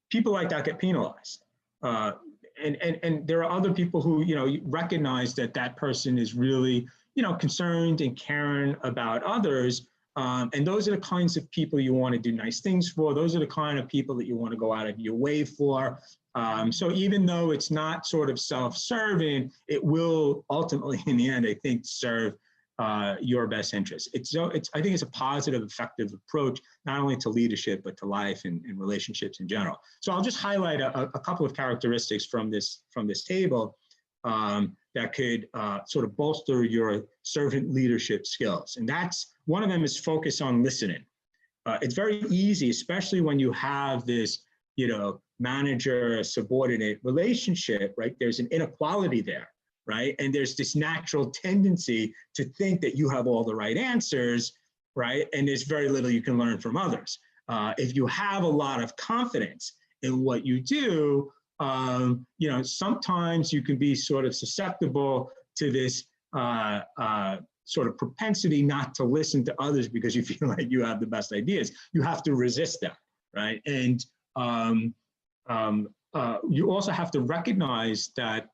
people like that get penalized. And there are other people who, recognize that person is really, concerned and caring about others. And those are the kinds of people you want to do nice things for. Those are the kind of people that you want to go out of your way for. So even though it's not sort of self-serving, it will ultimately, in the end, I think, serve your best interest. I think it's a positive, effective approach, not only to leadership, but to life and relationships in general. So I'll just highlight a couple of characteristics from this table that could sort of bolster your servant leadership skills. And that's, one of them is focus on listening. It's very easy, especially when you have this, manager-subordinate relationship, right? There's an inequality there, right? And there's this natural tendency to think that you have all the right answers, right? And there's very little you can learn from others. If you have a lot of confidence in what you do, sometimes you can be sort of susceptible to this sort of propensity not to listen to others because you feel like you have the best ideas. You have to resist that, right? And you also have to recognize that,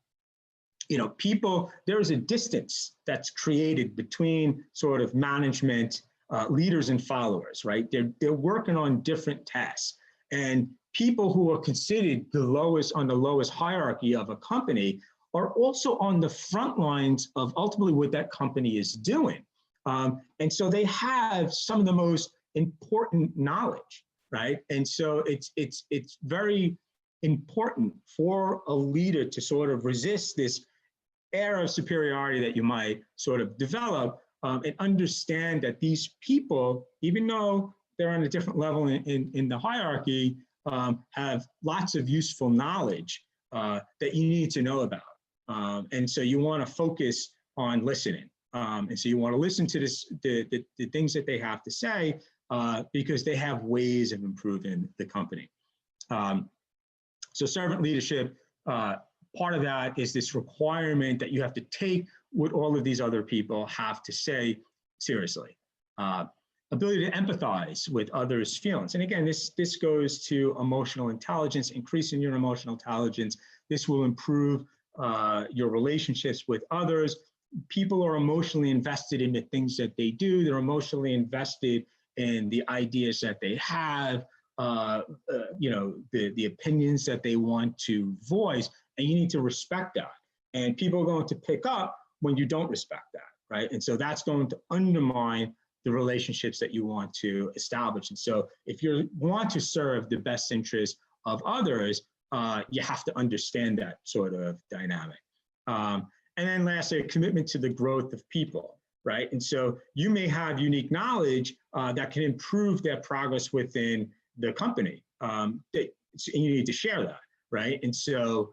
there is a distance that's created between sort of management, leaders and followers, right? They're working on different tasks. And people who are considered on the lowest hierarchy of a company are also on the front lines of ultimately what that company is doing. And so they have some of the most important knowledge, right? And so it's very important for a leader to sort of resist this air of superiority that you might sort of develop, and understand that these people, even though they're on a different level in the hierarchy, have lots of useful knowledge that you need to know about. And so you want to focus on listening. And so you want to listen to the things that they have to say, because they have ways of improving the company. So servant leadership, part of that is this requirement that you have to take what all of these other people have to say seriously. Ability to empathize with others' feelings. And again, this goes to emotional intelligence, increasing your emotional intelligence. This will improve your relationships with others. People are emotionally invested in the things that they do. They're emotionally invested in the ideas that they have, the opinions that they want to voice, and you need to respect that. And people are going to pick up when you don't respect that, right? And so that's going to undermine the relationships that you want to establish. And so if you want to serve the best interests of others, you have to understand that sort of dynamic. And then lastly, a commitment to the growth of people, right? And so you may have unique knowledge that can improve their progress within the company. you need to share that, right? And so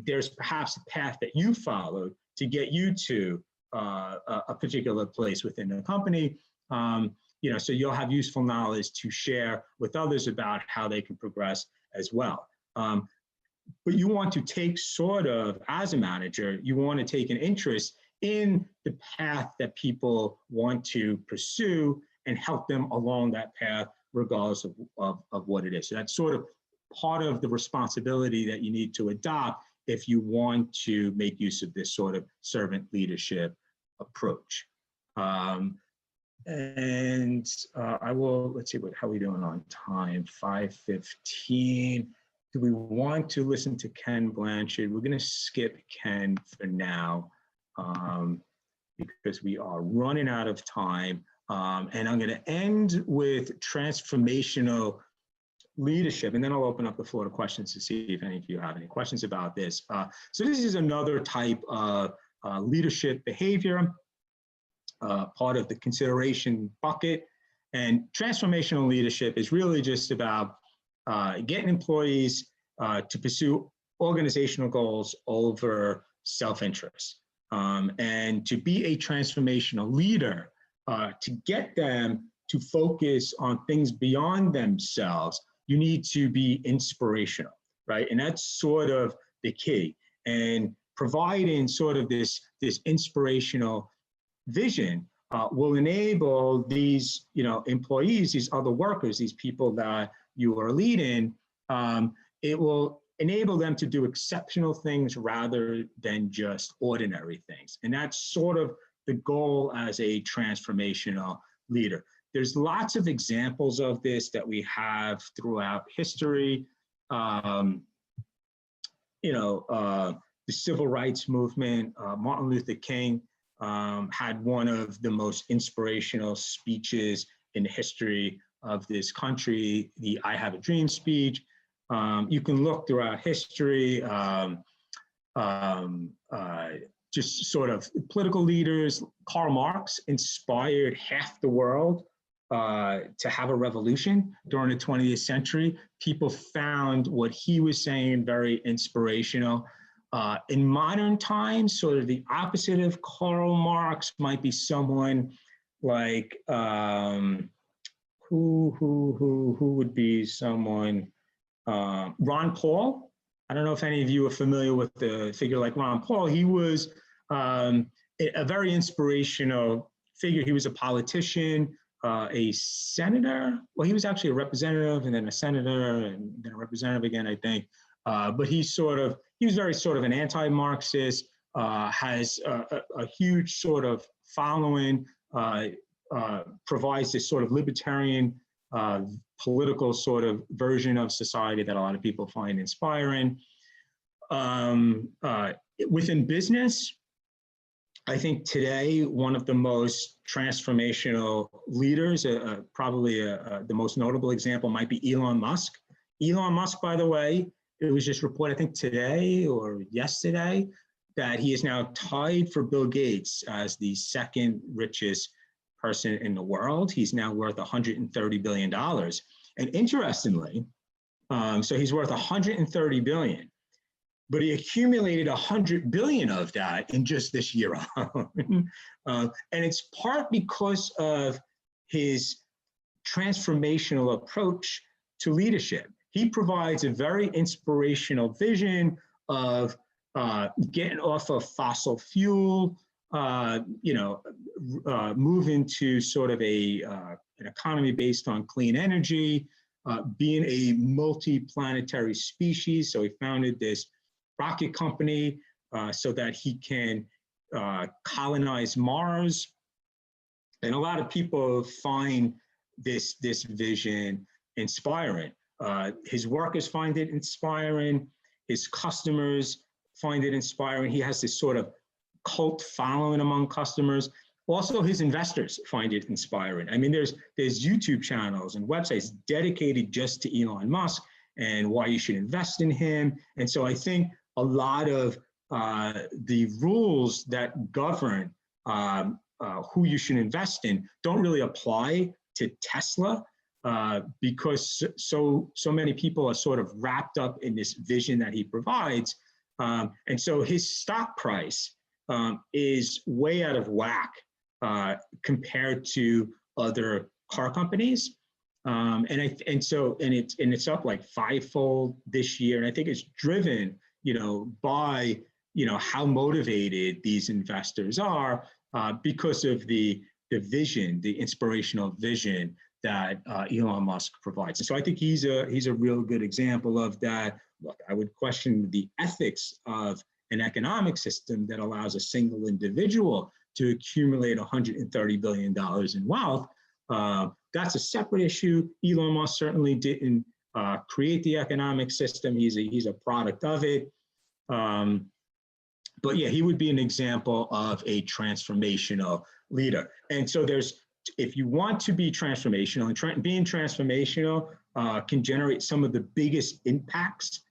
there's perhaps a path that you followed to get you to a particular place within the company. So you'll have useful knowledge to share with others about how they can progress as well. But you want to take sort of, as a manager, you want to take an interest in the path that people want to pursue and help them along that path, regardless of what it is. So that's sort of part of the responsibility that you need to adopt if you want to make use of this sort of servant leadership approach. I will, let's see, how are we doing on time? 5:15. Do we want to listen to Ken Blanchard? We're going to skip Ken for now because we are running out of time. And I'm going to end with transformational leadership, and then I'll open up the floor to questions to see if any of you have any questions about this. So this is another type of leadership behavior, part of the consideration bucket. And transformational leadership is really just about getting employees to pursue organizational goals over self-interest. And to be a transformational leader, to get them to focus on things beyond themselves, you need to be inspirational, right? And that's sort of the key. And providing sort of this inspirational vision will enable these, employees, these other workers, these people that you are leading, it will enable them to do exceptional things rather than just ordinary things. And that's sort of the goal as a transformational leader. There's lots of examples of this that we have throughout history. The civil rights movement, Martin Luther King had one of the most inspirational speeches in the history of this country, the I Have a Dream speech. You can look throughout history, just sort of political leaders. Karl Marx inspired half the world to have a revolution during the 20th century. People found what he was saying very inspirational. In modern times, sort of the opposite of Karl Marx might be someone like, who would be someone, Ron Paul. I don't know if any of you are familiar with the figure like Ron Paul. He was a very inspirational figure. He was a politician, a senator. Well, he was actually a representative and then a senator and then a representative again, I think. But he was very sort of an anti-Marxist, has a huge sort of following, provides this sort of libertarian political sort of version of society that a lot of people find inspiring. Within business, I think today, one of the most transformational leaders, probably the most notable example might be Elon Musk. Elon Musk, by the way, it was just reported, I think today or yesterday, that he is now tied for Bill Gates as the second richest person in the world. He's now worth $130 billion. And interestingly, so he's worth $130 billion, but he accumulated $100 billion of that in just this year alone. And it's part because of his transformational approach to leadership. He provides a very inspirational vision of getting off of fossil fuel, move into sort of an economy based on clean energy, being a multi-planetary species. So he founded this rocket company so that he can colonize Mars. And a lot of people find this vision inspiring. His workers find it inspiring. His customers find it inspiring. He has this sort of cult following among customers. Also, his investors find it inspiring. I mean, there's YouTube channels and websites dedicated just to Elon Musk and why you should invest in him. And so I think a lot of the rules that govern who you should invest in don't really apply to Tesla. because so many people are sort of wrapped up in this vision that he provides. And so his stock price is way out of whack compared to other car companies. And it's up like fivefold this year. And I think it's driven, by, how motivated these investors are because of the vision, the inspirational vision that Elon Musk provides. And so I think he's a real good example of that. Look, I would question the ethics of an economic system that allows a single individual to accumulate $130 billion in wealth. That's a separate issue. Elon Musk certainly didn't create the economic system. He's a product of it. But yeah, he would be an example of a transformational leader. And so if you want to be transformational, and being transformational can generate some of the biggest impacts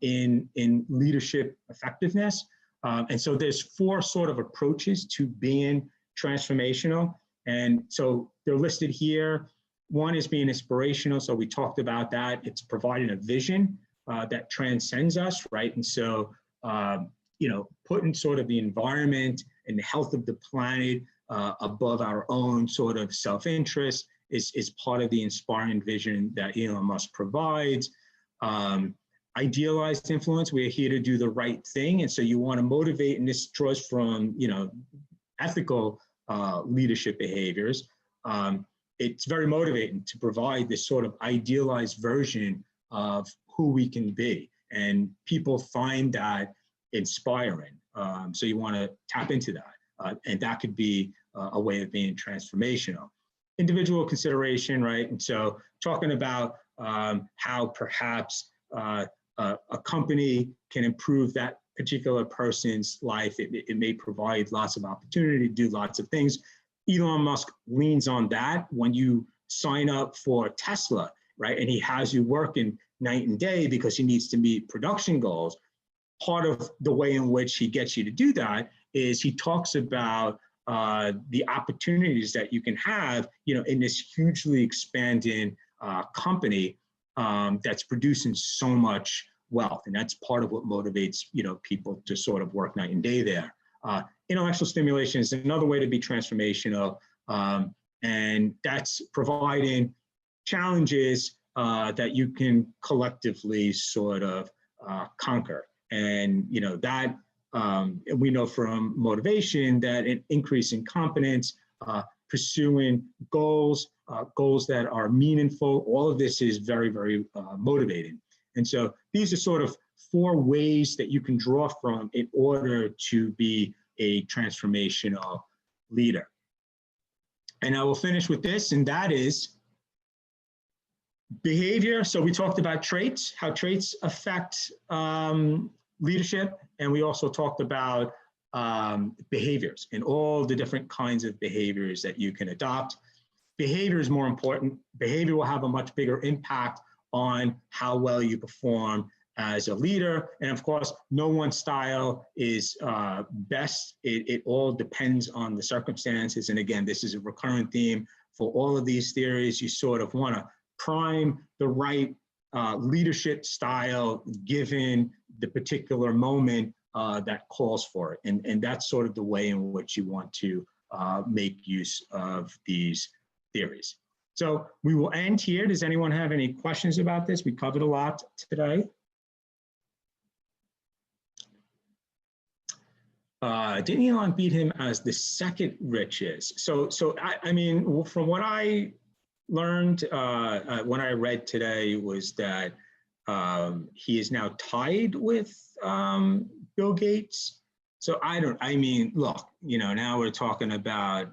in leadership effectiveness. And so there's 4 sort of approaches to being transformational. And so they're listed here. One is being inspirational. So we talked about that. It's providing a vision that transcends us, right? And so, putting sort of the environment and the health of the planet above our own sort of self-interest is part of the inspiring vision that Elon Musk provides. Idealized influence, we're here to do the right thing. And so you want to motivate, and this draws from, ethical leadership behaviors. It's very motivating to provide this sort of idealized version of who we can be. And people find that inspiring. So you want to tap into that. And that could be a way of being transformational. Individual consideration, right? And so talking about how perhaps a company can improve that particular person's life. It may provide lots of opportunity to do lots of things. Elon Musk leans on that when you sign up for Tesla, right? And he has you working night and day because he needs to meet production goals. Part of the way in which he gets you to do that is he talks about the opportunities that you can have, in this hugely expanding company that's producing so much wealth. And that's part of what motivates, people to sort of work night and day there. Intellectual stimulation is another way to be transformational. And that's providing challenges that you can collectively sort of conquer. And, that we know from motivation that an increase in competence, pursuing goals that are meaningful, all of this is very, very motivating. And so these are sort of 4 ways that you can draw from in order to be a transformational leader. And I will finish with this, and that is behavior. So we talked about traits, how traits affect leadership, and we also talked about behaviors and all the different kinds of behaviors that you can adopt. Behavior is more important. Behavior will have a much bigger impact on how well you perform as a leader. And of course, no one style is best. It all depends on the circumstances. And again, this is a recurrent theme for all of these theories. You sort of want to prime the right leadership style given the particular moment that calls for it. And that's sort of the way in which you want to make use of these theories. So we will end here. Does anyone have any questions about this? We covered a lot today. Didn't Elon beat him as the second richest? So I mean, from what I learned when I read today was that he is now tied with Bill Gates. So look, now we're talking about,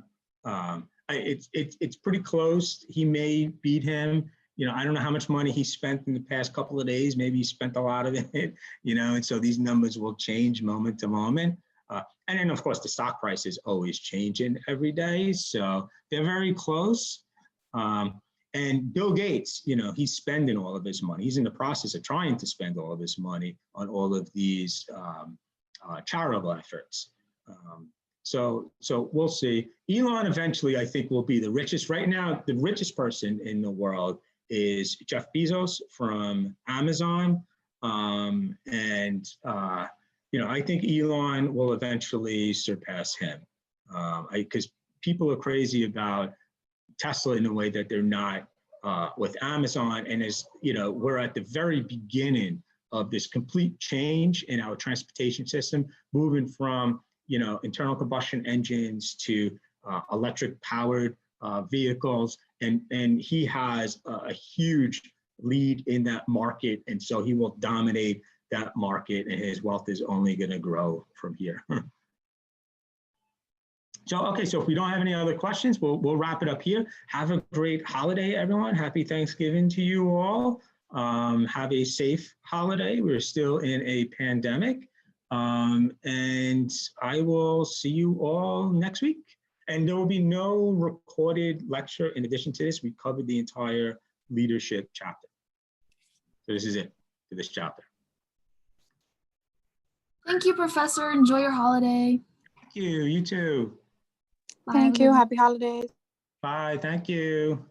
it's pretty close. He may beat him. I don't know how much money he spent in the past couple of days. Maybe he spent a lot of it, and so these numbers will change moment to moment. And then, of course, the stock price is always changing every day. So they're very close. And Bill Gates, he's spending all of his money. He's in the process of trying to spend all of his money on all of these charitable efforts. So we'll see. Elon eventually, I think, will be the richest. Right now, the richest person in the world is Jeff Bezos from Amazon. I think Elon will eventually surpass him, because people are crazy about Tesla in a way that they're not with Amazon. And as you know, we're at the very beginning of this complete change in our transportation system, moving from internal combustion engines to electric powered vehicles, and he has a huge lead in that market, and so he will dominate that market, and his wealth is only going to grow from here. So if we don't have any other questions, we'll wrap it up here. Have a great holiday, everyone. Happy Thanksgiving to you all. Have a safe holiday. We're still in a pandemic. And I will see you all next week. And there will be no recorded lecture in addition to this. We covered the entire leadership chapter. So this is it for this chapter. Thank you, Professor. Enjoy your holiday. Thank you. You too. Bye. Thank you. Happy holidays. Bye. Thank you.